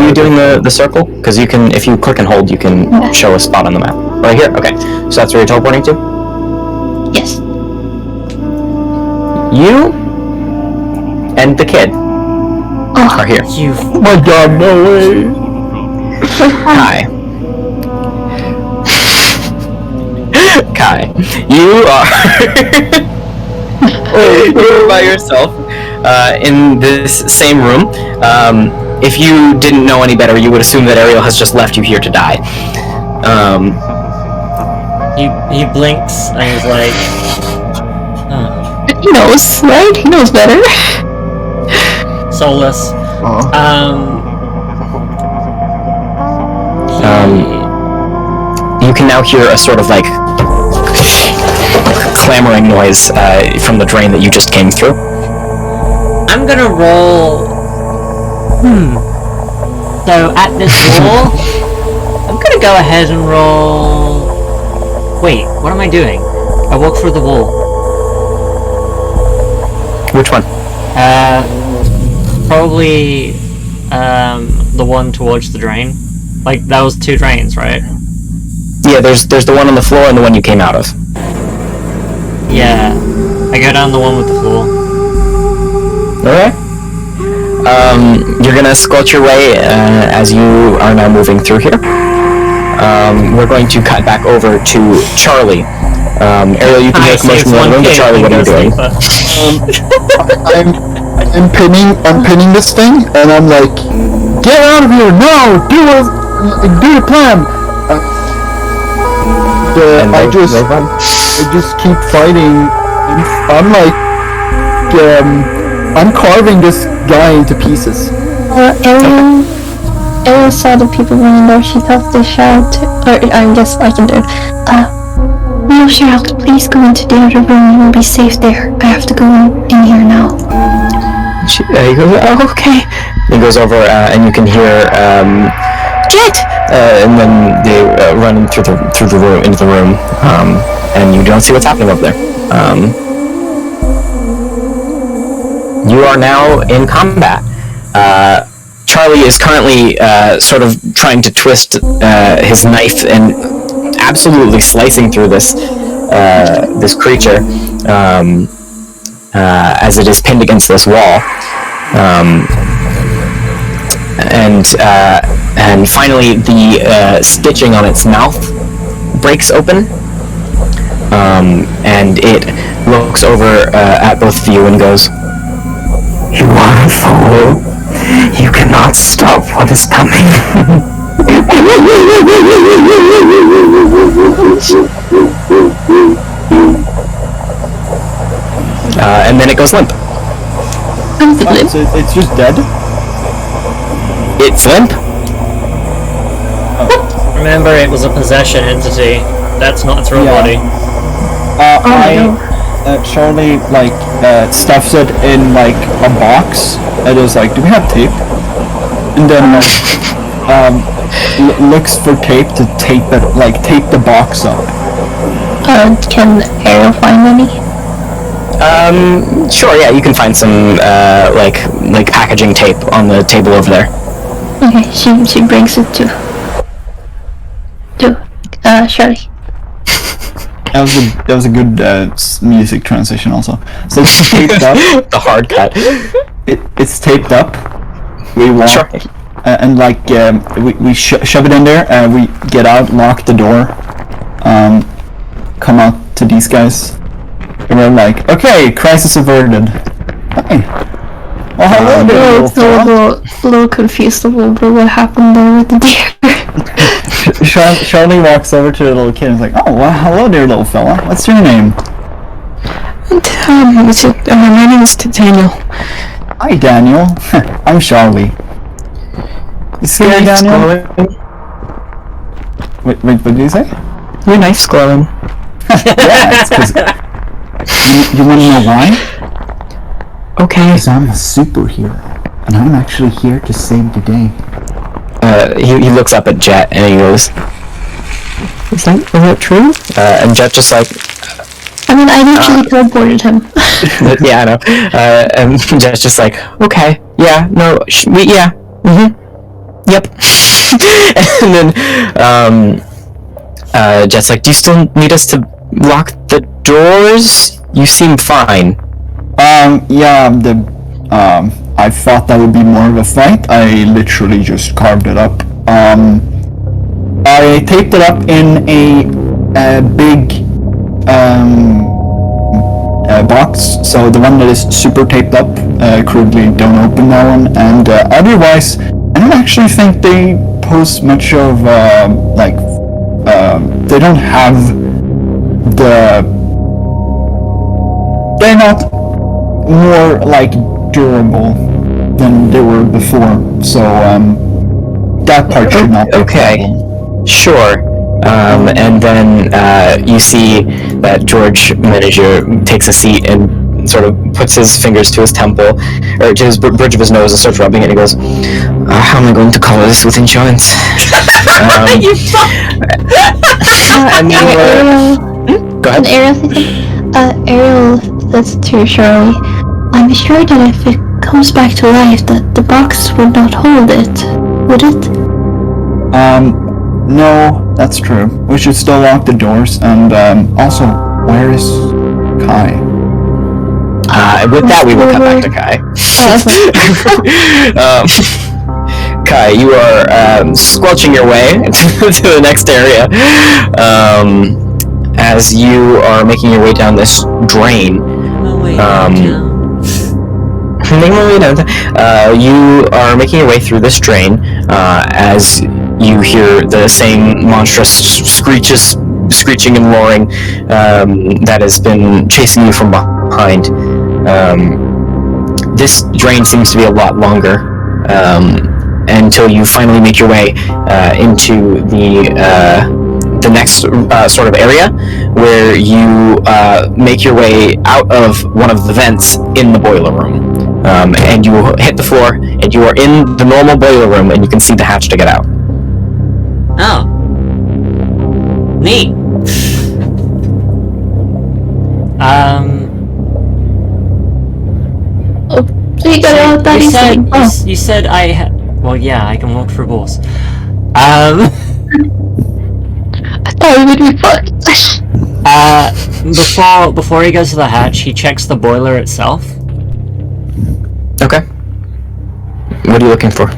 S2: you doing the circle? Because you can, if you click and hold, you can show a spot on the map. Right here? Okay. So that's where you're teleporting to?
S4: Yes.
S2: You and the kid are here.
S3: You.
S5: Oh my god, no way!
S2: Kai. Kai. You are you're by yourself in this same room. If you didn't know any better, you would assume that Ariel has just left you here to die.
S3: He blinks and he's like,
S4: He knows, right? He knows better.
S3: soulless.
S2: You can now hear a sort of like clamoring noise from the drain that you just came through.
S3: I'm gonna roll. So at this wall, I'm gonna go ahead and roll. Wait, what am I doing? I walk through the wall.
S2: Which one?
S3: Probably the one towards the drain. Like that was two drains, right?
S2: Yeah, there's the one on the floor and the one you came out of.
S3: Yeah, I go down the one with the floor.
S2: Okay. You're gonna squelch your way as you are now moving through here. We're going to cut back over to Charlie. Ariel, you can make motion in the room, but Charlie, what are you doing?
S5: I'm pinning this thing, and I'm like, get out of here! No, do the plan. I just keep fighting. I'm like, I'm carving this guy into pieces.
S4: Ariel saw the people running there. She thought they shout. Or I guess I can do it. No, Cheryl, please go into the other room. You will be safe there. I have to go in here now.
S2: He goes, oh, okay. He goes over, and you can hear, Jet! And then they run through the room, into the room, and you don't see what's happening up there. You are now in combat. Charlie is currently sort of trying to twist his knife and absolutely slicing through this creature as it is pinned against this wall. And finally the stitching on its mouth breaks open, and it looks over at both of you and goes, "You are a fool. You cannot stop what is coming." And then it goes limp.
S5: So it's just dead?
S2: It's limp.
S3: Remember, it was a possession entity. That's not its real body.
S5: Charlie, stuffs it in, a box. It is like, do we have tape? And then, looks for tape to tape it, tape the box up.
S4: Can Ariel find any?
S2: Sure, yeah, you can find some, like packaging tape on the table over there.
S4: Okay, she brings it to Shirley.
S5: That was a good music transition also. So it's taped up.
S2: The hard cut.
S5: It's taped up. We walk,
S2: Sure.
S5: And we shove it in there. We get out, lock the door, come out to these guys, and we're like, okay, crisis averted. Hey. Well, hello there, little fella.
S4: A little confused over what happened there with the deer.
S5: Charlie walks over to the little kid and is like, oh, well, hello there, little fella. What's your name?
S6: My name is Daniel.
S5: Hi, Daniel. I'm Charlie. You scared, Daniel? Wait, what did you say?
S6: Your knife's glowing.
S5: Yeah, it's 'cause... You want to know why?
S6: Okay.
S5: Because I'm a superhero, and I'm actually here to save the day.
S2: He looks up at Jet and he goes,
S6: Is that true?
S2: and Jet just like,
S4: I mean, I literally teleported him.
S2: yeah, I know. And Jet's just like, okay, yeah, no, yeah, yep. And then, Jet's like, do you still need us to lock the doors? You seem fine.
S5: Yeah, I thought that would be more of a fight. I literally just carved it up. I taped it up in a big, box, so the one that is super taped up, crudely don't open that one, and otherwise, I don't actually think they pose much of, they don't have they're not more, durable than they were before, so, that part should not be a problem.
S2: Sure. And then you see that George Manager takes a seat and sort of puts his fingers to his temple, or to his bridge of his nose, and starts rubbing it, and he goes, how am I going to cover this with insurance?
S4: You
S2: and then go ahead.
S4: Ariel says to Shirley, I'm sure that if it comes back to life, that the box would not hold it, would it?
S5: No, that's true. We should still lock the doors, and, also, where is Kai?
S2: With that, we will come back to Kai. Kai, you are squelching your way to the next area as you are making your way down this drain. You are making your way through this drain as you hear the same monstrous screeching and roaring that has been chasing you from behind. This drain seems to be a lot longer until you finally make your way into the next sort of area where you make your way out of one of the vents in the boiler room. And you hit the floor, and you are in the normal boiler room, and you can see the hatch to get out.
S3: Oh. Neat.
S4: So you got out that
S3: you said I had... Well, yeah, I can walk through walls.
S4: I thought it would be fun.
S3: Before he goes to the hatch, he checks the boiler itself.
S2: Okay. What are you looking for?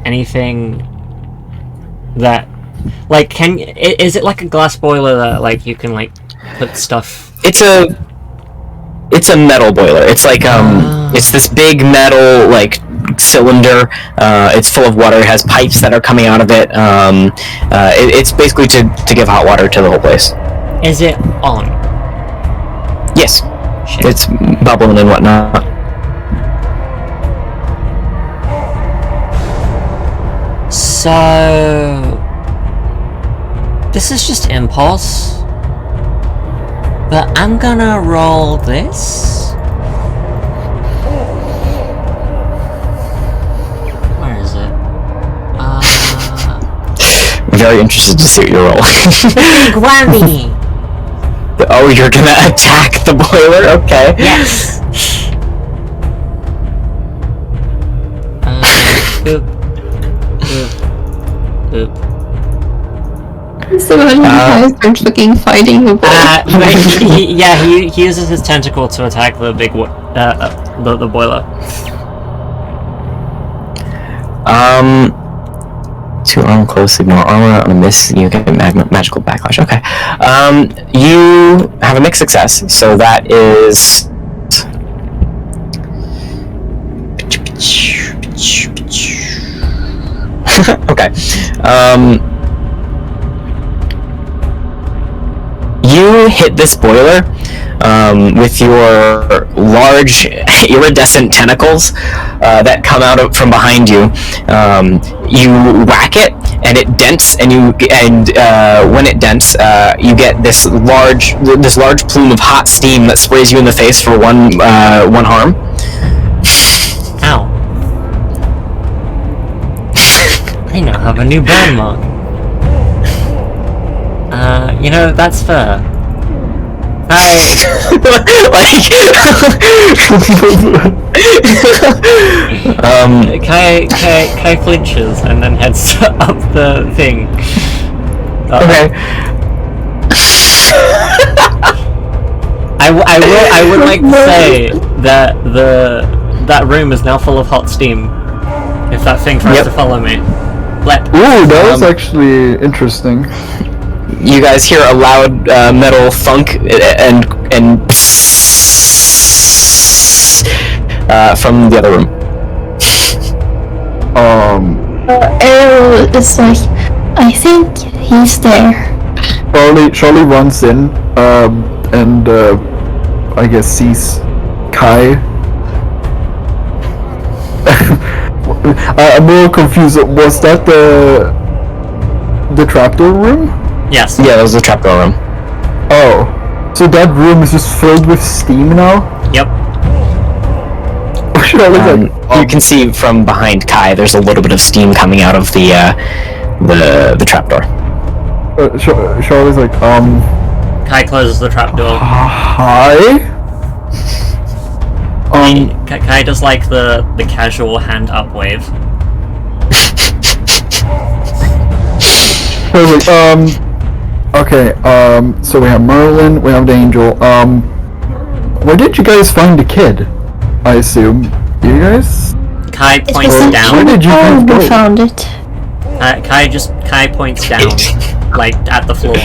S3: Anything that Like, is it like a glass boiler that like you can like put stuff?
S2: It's a metal boiler. It's like it's this big metal like cylinder. It's full of water. It has pipes that are coming out of it. It's basically to give hot water to the whole place.
S3: Is it on?
S2: Yes,
S3: Shit.
S2: it's bubbling and whatnot.
S3: So this is just impulse, but I'm gonna roll this. Where is it?
S2: Very interested to see what you roll.
S3: Grammy.
S2: Oh, you're gonna attack the boiler? Okay.
S3: Yes. Boop. Boop. Boop.
S4: So when you guys start fucking fighting the boy.
S3: He uses his tentacle to attack the big the boiler.
S2: To arm close, ignore armor on a miss, you get magical backlash. Okay. You have a mixed success, so that is. Okay. You hit this boiler with your large iridescent tentacles that come out from behind you. You whack it, and it dents, and when it dents, you get this large plume of hot steam that sprays you in the face for one harm.
S3: Ow. I now have a new burn mark. That's fair. Kai flinches and then heads up the thing.
S2: Okay.
S3: I would like to say that that room is now full of hot steam. If that thing tries to follow me.
S1: Ooh, that was actually interesting.
S2: You guys hear a loud metal thunk and from the other room.
S4: Ariel is like, I think he's there.
S1: Charlie runs in, and I guess sees Kai. I'm a little confused. Was that the trapdoor room?
S3: Yes.
S2: Yeah, that was the trapdoor room.
S1: Oh, so that room is just filled with steam now?
S3: Yep.
S2: You can see from behind Kai, there's a little bit of steam coming out of the trapdoor.
S1: Charlie's like,
S3: Kai closes the trapdoor.
S1: hi?
S3: Kai does like the casual hand up wave.
S1: Okay, so we have Merlin, we have the Angel. Where did you guys find the kid? I assume. You guys?
S3: Kai points
S1: Where
S3: down.
S1: did you guys go?
S4: We found it.
S3: Kai points down, like at the floor.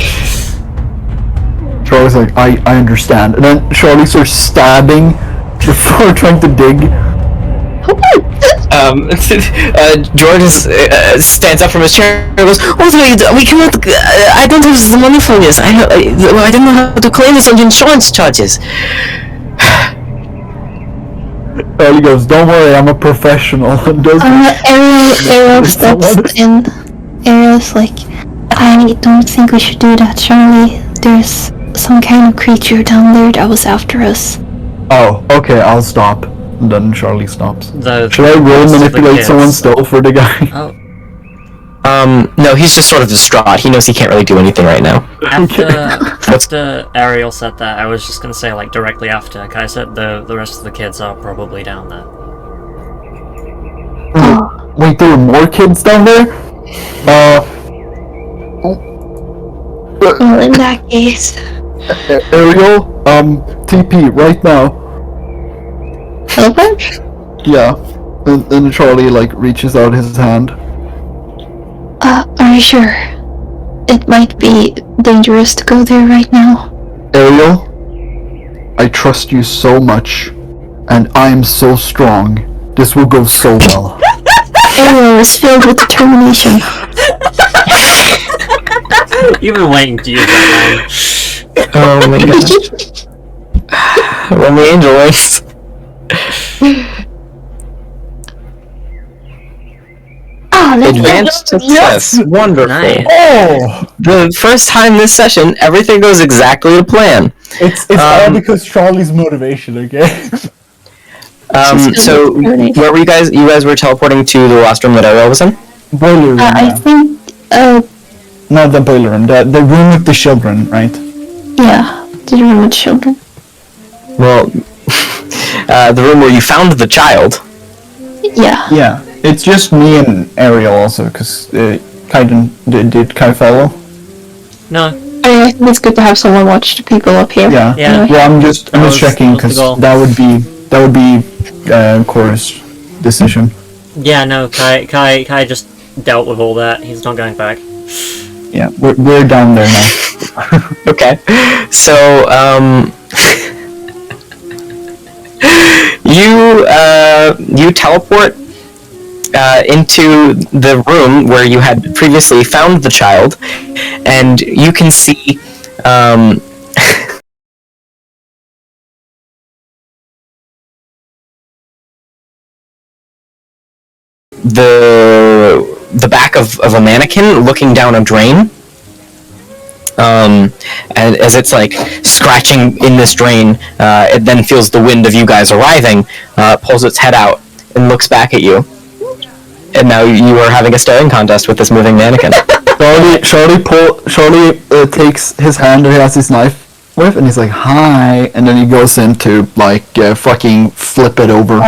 S1: Charlie's like, I understand. And then Charlie starts stabbing before trying to dig.
S2: George stands up from his chair and goes, "What we cannot, I don't have the money for this. I don't know how to claim this on insurance charges."
S1: Charlie goes, don't worry, I'm a professional. And does
S4: Ariel steps in. Ariel's like, I don't think we should do that, Charlie. There's some kind of creature down there that was after us.
S1: Oh, okay, I'll stop. And then Charlie stops. Should I roll
S3: most of the
S1: manipulate
S3: kids-
S1: someone still for the guy?
S3: Oh.
S2: No, he's just sort of distraught. He knows he can't really do anything right now.
S3: After Ariel said that, I was just gonna say, like, directly after, Kai said the rest of the kids are probably down there.
S1: Wait, there were more kids down there?
S4: Well, in that case...
S1: Ariel, TP, right now.
S4: Helper?
S1: Yeah. And Charlie, like, reaches out his hand.
S4: Are you sure? it might be dangerous to go there right now.
S1: Ariel, I trust you so much, and I am so strong. This will go so well.
S4: Ariel is filled with determination.
S3: You've been waiting to use that
S2: Oh my gosh. Roll me angel wings.
S4: Oh, let's
S2: Advanced
S4: go.
S2: success. Wonderful.
S3: Nice.
S5: Oh,
S2: The first time this session, everything goes exactly to plan.
S5: it's all because Charlie's motivation. Okay.
S2: So where were you guys? You guys were teleporting to the last room that Ariel was in?
S5: Boiler room.
S4: I
S5: Yeah.
S4: think,
S5: Not the boiler room. The room with the children, right?
S4: yeah, the room with children.
S2: Well, the room where you found the child.
S4: Yeah.
S5: Yeah. It's just me and Ariel also, because Kaiden did Kai follow?
S3: No.
S4: I think it's good to have someone watch the people up here.
S5: Yeah.
S3: Yeah.
S4: Anyway.
S5: Well, I'm just
S3: was-
S5: checking
S3: that was the
S5: because
S3: goal.
S5: that would be Cora's decision.
S3: Yeah, no, Kai just dealt with all that. He's not going back.
S5: Yeah, we're down there now.
S2: Okay. So, you teleport into the room where you had previously found the child, and you can see the back of a mannequin looking down a drain. And as it's like scratching in this drain, it then feels the wind of you guys arriving, pulls its head out, and looks back at you. And now you are having a staring contest with this moving mannequin.
S1: Charlie takes his hand that he has his knife with, and he's like, "Hi," and then he goes in to like fucking flip it over.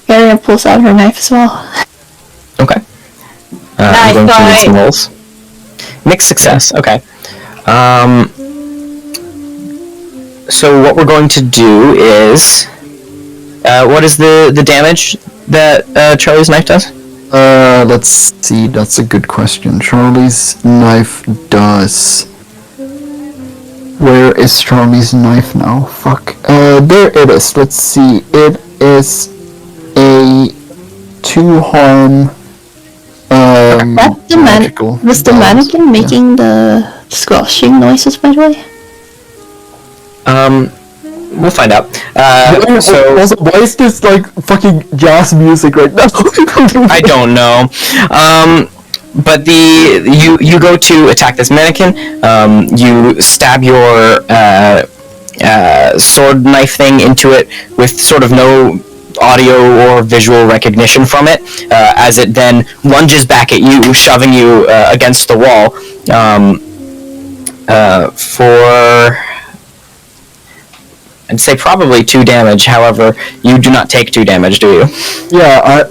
S4: Ariel pulls out her knife as well.
S2: Okay.
S4: Nice
S2: I'm going to need
S4: try.
S2: some rolls. Mixed success. Okay. So what we're going to do is, what is the damage that Charlie's knife does?
S1: Let's see, that's a good question. Charlie's knife does... Where is Charlie's knife now? Fuck. There it is. Let's see. It is a 2 harm...
S4: That's the
S1: magical
S4: was the
S1: bonus.
S4: mannequin making the squashing noises, by the way?
S2: We'll find out.
S1: So, also, why is this like fucking jazz music right now?
S2: I don't know. But you go to attack this mannequin. You stab your sword knife thing into it with sort of no audio or visual recognition from it, as it then lunges back at you, shoving you against the wall for, I'd say probably 2 damage. However, you do not take 2 damage, do you?
S1: Yeah,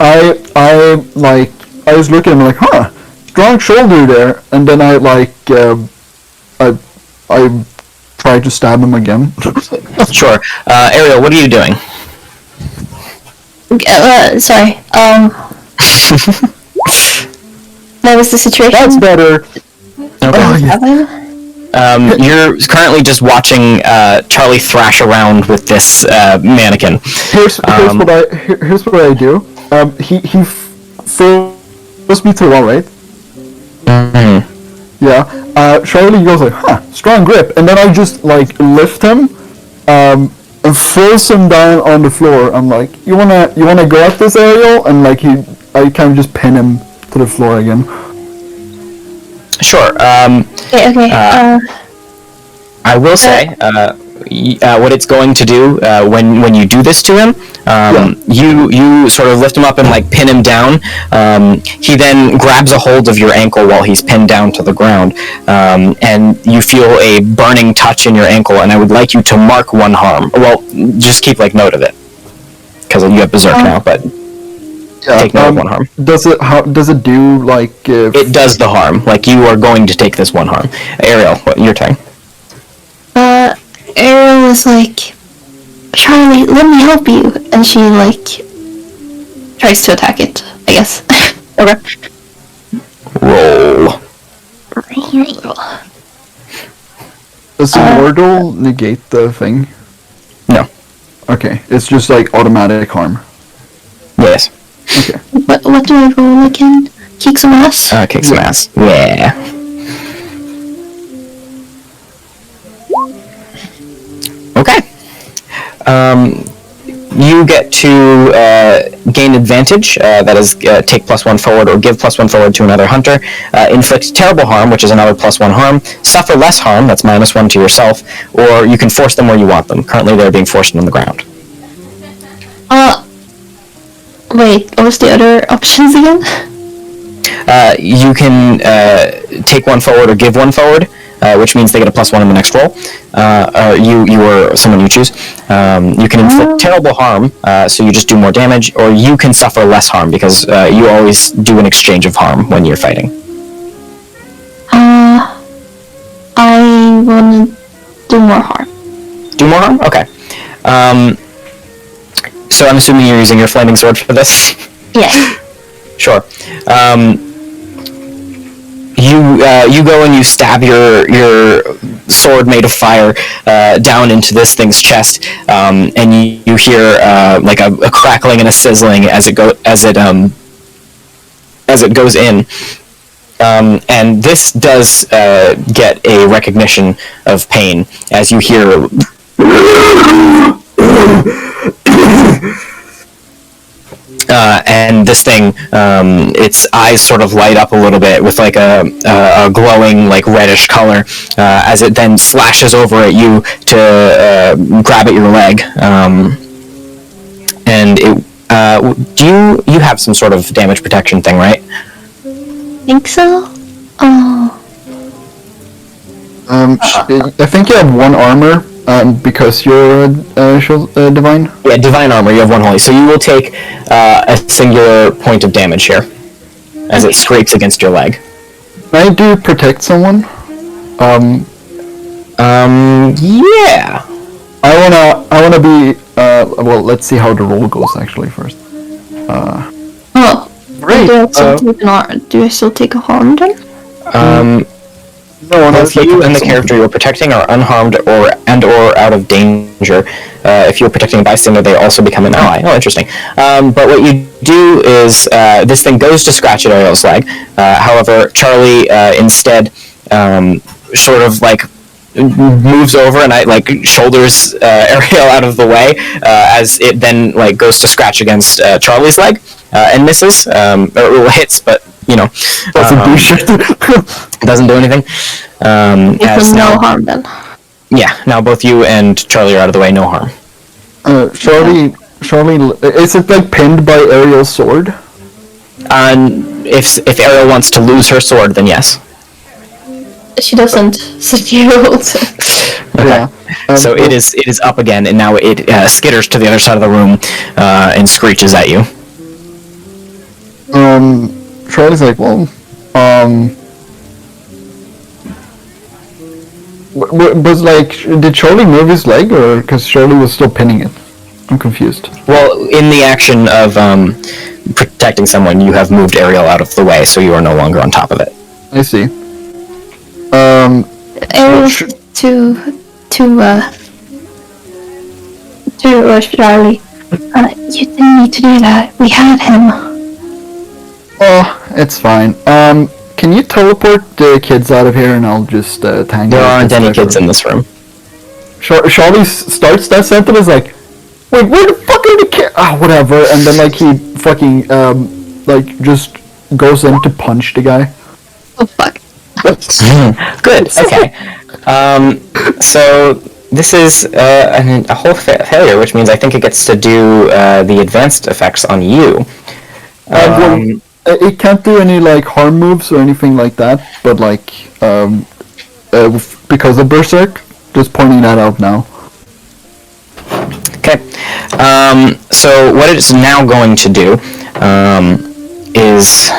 S1: I was looking at him like, huh, strong shoulder there, and then I tried to stab him again.
S2: Sure. Ariel, what are you doing?
S4: Sorry. What was the situation?
S1: That's better. Oh, yeah.
S2: You're currently just watching Charlie thrash around with this mannequin.
S1: Here's what I do. He throws me to the wall, right?
S2: Mm-hmm.
S1: Yeah. Charlie goes like, huh, strong grip, and then I just like lift him, and force him down on the floor. I'm like, you wanna go at this, Ariel? And like I kind of just pin him to the floor again.
S2: Sure.
S4: Okay.
S2: I will say, what it's going to do when you do this to him, you sort of lift him up and like pin him down. He then grabs a hold of your ankle while he's pinned down to the ground, and you feel a burning touch in your ankle. And I would like you to mark 1 harm. Well, just keep like note of it, because you have berserk now. But
S1: Yeah.
S2: take note of 1 harm.
S1: Does it do like?
S2: It does the harm. Like you are going to take this 1 harm. Ariel, your turn.
S4: Ariel was like, Charlie, let me help you, and she like tries to attack it, I guess. Okay.
S2: Roll.
S1: Does the wardle negate the thing?
S2: No.
S1: Okay, it's just like automatic harm.
S2: Yes.
S1: Okay.
S4: What do I roll again? Kick some ass?
S2: Kick some ass. Yeah. Okay. You get to gain advantage, that is, take +1 forward or give +1 forward to another hunter, inflict terrible harm, which is another +1 harm, suffer less harm, that's -1 to yourself, or you can force them where you want them. Currently they're being forced on the ground.
S4: Wait, what was the other options again?
S2: You can take 1 forward or give 1 forward, which means they get a +1 in the next roll. You or someone you choose. You can inflict terrible harm, so you just do more damage, or you can suffer less harm because you always do an exchange of harm when you're fighting.
S4: I wanna do more harm.
S2: Do more harm? Okay. So I'm assuming you're using your flaming sword for this?
S4: Yes.
S2: Sure. You go and you stab your sword made of fire down into this thing's chest, and you hear like a crackling and a sizzling as it goes in. And this does get a recognition of pain as you hear. And this thing, its eyes sort of light up a little bit with like a glowing, like reddish color, as it then slashes over at you to grab at your leg. And it, do you have some sort of damage protection thing, right?
S4: Think so? Oh.
S1: I think you have 1 armor, because you're divine.
S2: Yeah, divine armor. You have 1 holy, so you will take a singular point of damage here, as it scrapes against your leg.
S1: Can I do protect someone?
S2: Yeah.
S1: I wanna be. Well, let's see how the roll goes actually first. Great.
S4: Do I still take a harm then?
S1: No,
S2: Both you and the character you're protecting are unharmed or out of danger. If you're protecting a bystander, they also become an ally. Oh, interesting. But what you do is this thing goes to scratch at Ariel's leg. However, Charlie instead sort of like moves over and shoulders Ariel out of the way as it then like goes to scratch against Charlie's leg and misses or hits, but you know,
S1: doesn't do shit.
S2: Doesn't do anything.
S4: There's no harm then.
S2: Yeah, now both you and Charlie are out of the way, no harm.
S1: Charlie, is it like pinned by Ariel's sword?
S2: If Ariel wants to lose her sword, then yes.
S4: She doesn't, so she rolls.
S2: Okay.
S1: Yeah.
S2: So it is up again, and now it skitters to the other side of the room and screeches at you.
S1: Charlie's like, well, was like, did Charlie move his leg, or because Charlie was still pinning it? I'm confused.
S2: Well, in the action of protecting someone, you have moved Ariel out of the way, so you are no longer on top of it.
S1: I see.
S4: Ariel's to Charlie. You didn't need to do that. We had him.
S1: Oh, it's fine. Can you teleport the kids out of here, and I'll just tangle.
S2: There aren't any kids in this room.
S1: Charlie starts that sentence like, wait, where the fuck are the kids? Ah, whatever. And then like he fucking like just goes in to punch the guy.
S4: Oh fuck.
S2: Good. Okay. So this is a whole failure, which means I think it gets to do the advanced effects on you.
S1: Well, it can't do any like harm moves or anything like that, but like because of Berserk, just pointing that out now.
S2: Okay. So what it is now going to do is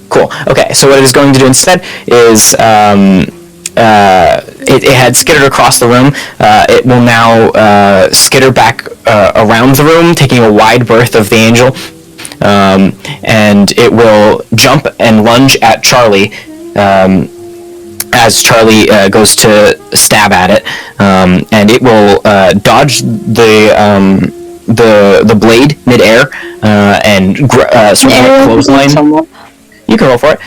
S2: cool. Okay. So what it is going to do instead is it had skittered across the room. It will now skitter back around the room, taking a wide berth of the angel, and it will jump and lunge at Charlie as Charlie goes to stab at it, and it will dodge the blade midair and sort of like clothesline. You can roll for it.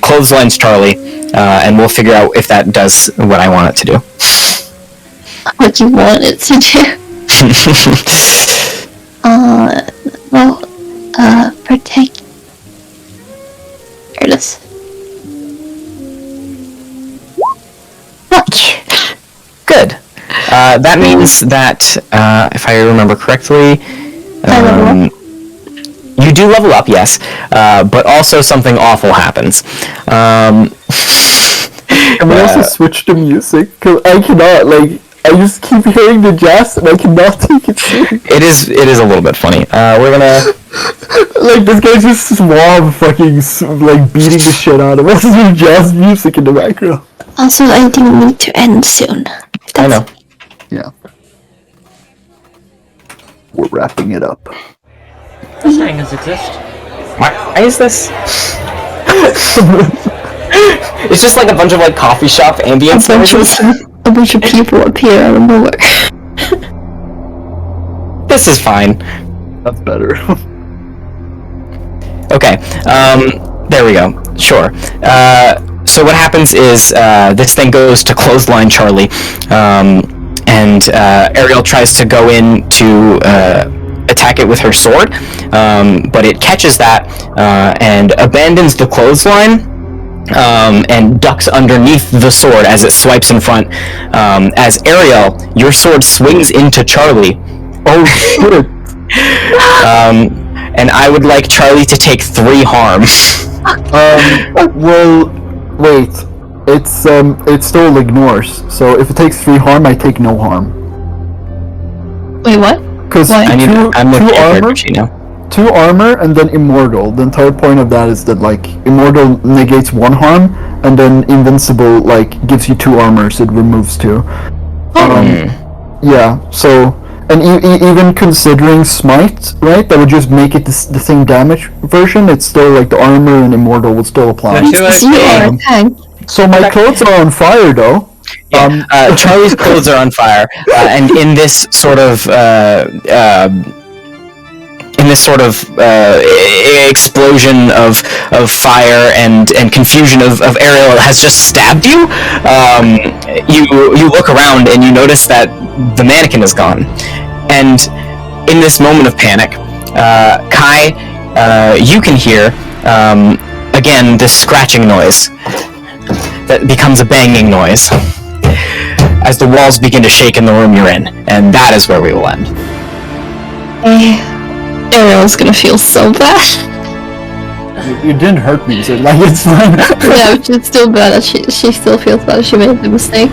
S2: Clotheslines Charlie, and we'll figure out if that does what I want it to do.
S4: What you want it to do? Protect. There it is.
S2: Good. That means that, if I remember correctly, you do level up, yes, but also something awful happens.
S5: Can we also switch the music? Cause I cannot, like, I just keep hearing the jazz and I cannot take it seriously.
S2: It is a little bit funny. We're gonna...
S5: Like, this guy's just swab fucking, like, beating the shit out of us with jazz music in the background.
S4: Also, I think we need to end soon.
S2: I know.
S5: Yeah. We're wrapping it up.
S3: Does hangers exist?
S2: Why is this? It's just like a bunch of like coffee shop ambience noises.
S4: A bunch of people appear out of nowhere.
S2: This is fine.
S5: That's better.
S2: Okay, there we go. Sure. So what happens is this thing goes to clothesline Charlie, and Ariel tries to go in to attack it with her sword, but it catches that and abandons the clothesline. And ducks underneath the sword as it swipes in front. As Ariel, your sword swings into Charlie.
S5: Oh shit!
S2: And I would like Charlie to take 3 harm.
S5: Well, wait. It's still ignores. So if it takes 3 harm, I take no harm.
S4: Wait, what?
S5: Because
S2: I'm with
S5: two armor,
S2: Gino.
S5: 2 armor, and then immortal. The entire point of that is that like immortal negates 1 harm, and then invincible like gives you 2 armor, so it removes 2. Yeah. So. And even considering smite, right, that would just make it the same damage version, it's still like the armor and immortal would still apply. So my clothes are on fire though.
S2: Yeah, Charlie's clothes are on fire, and in this sort of explosion of fire and confusion of Ariel has just stabbed you. You look around and you notice that the mannequin is gone. And in this moment of panic, Kai, you can hear again this scratching noise that becomes a banging noise as the walls begin to shake in the room you're in, and that is where we will end.
S4: Ariel's gonna feel so bad.
S5: You didn't hurt me, so like it's fine.
S4: Yeah, but it's still bad that she still feels bad she made the mistake.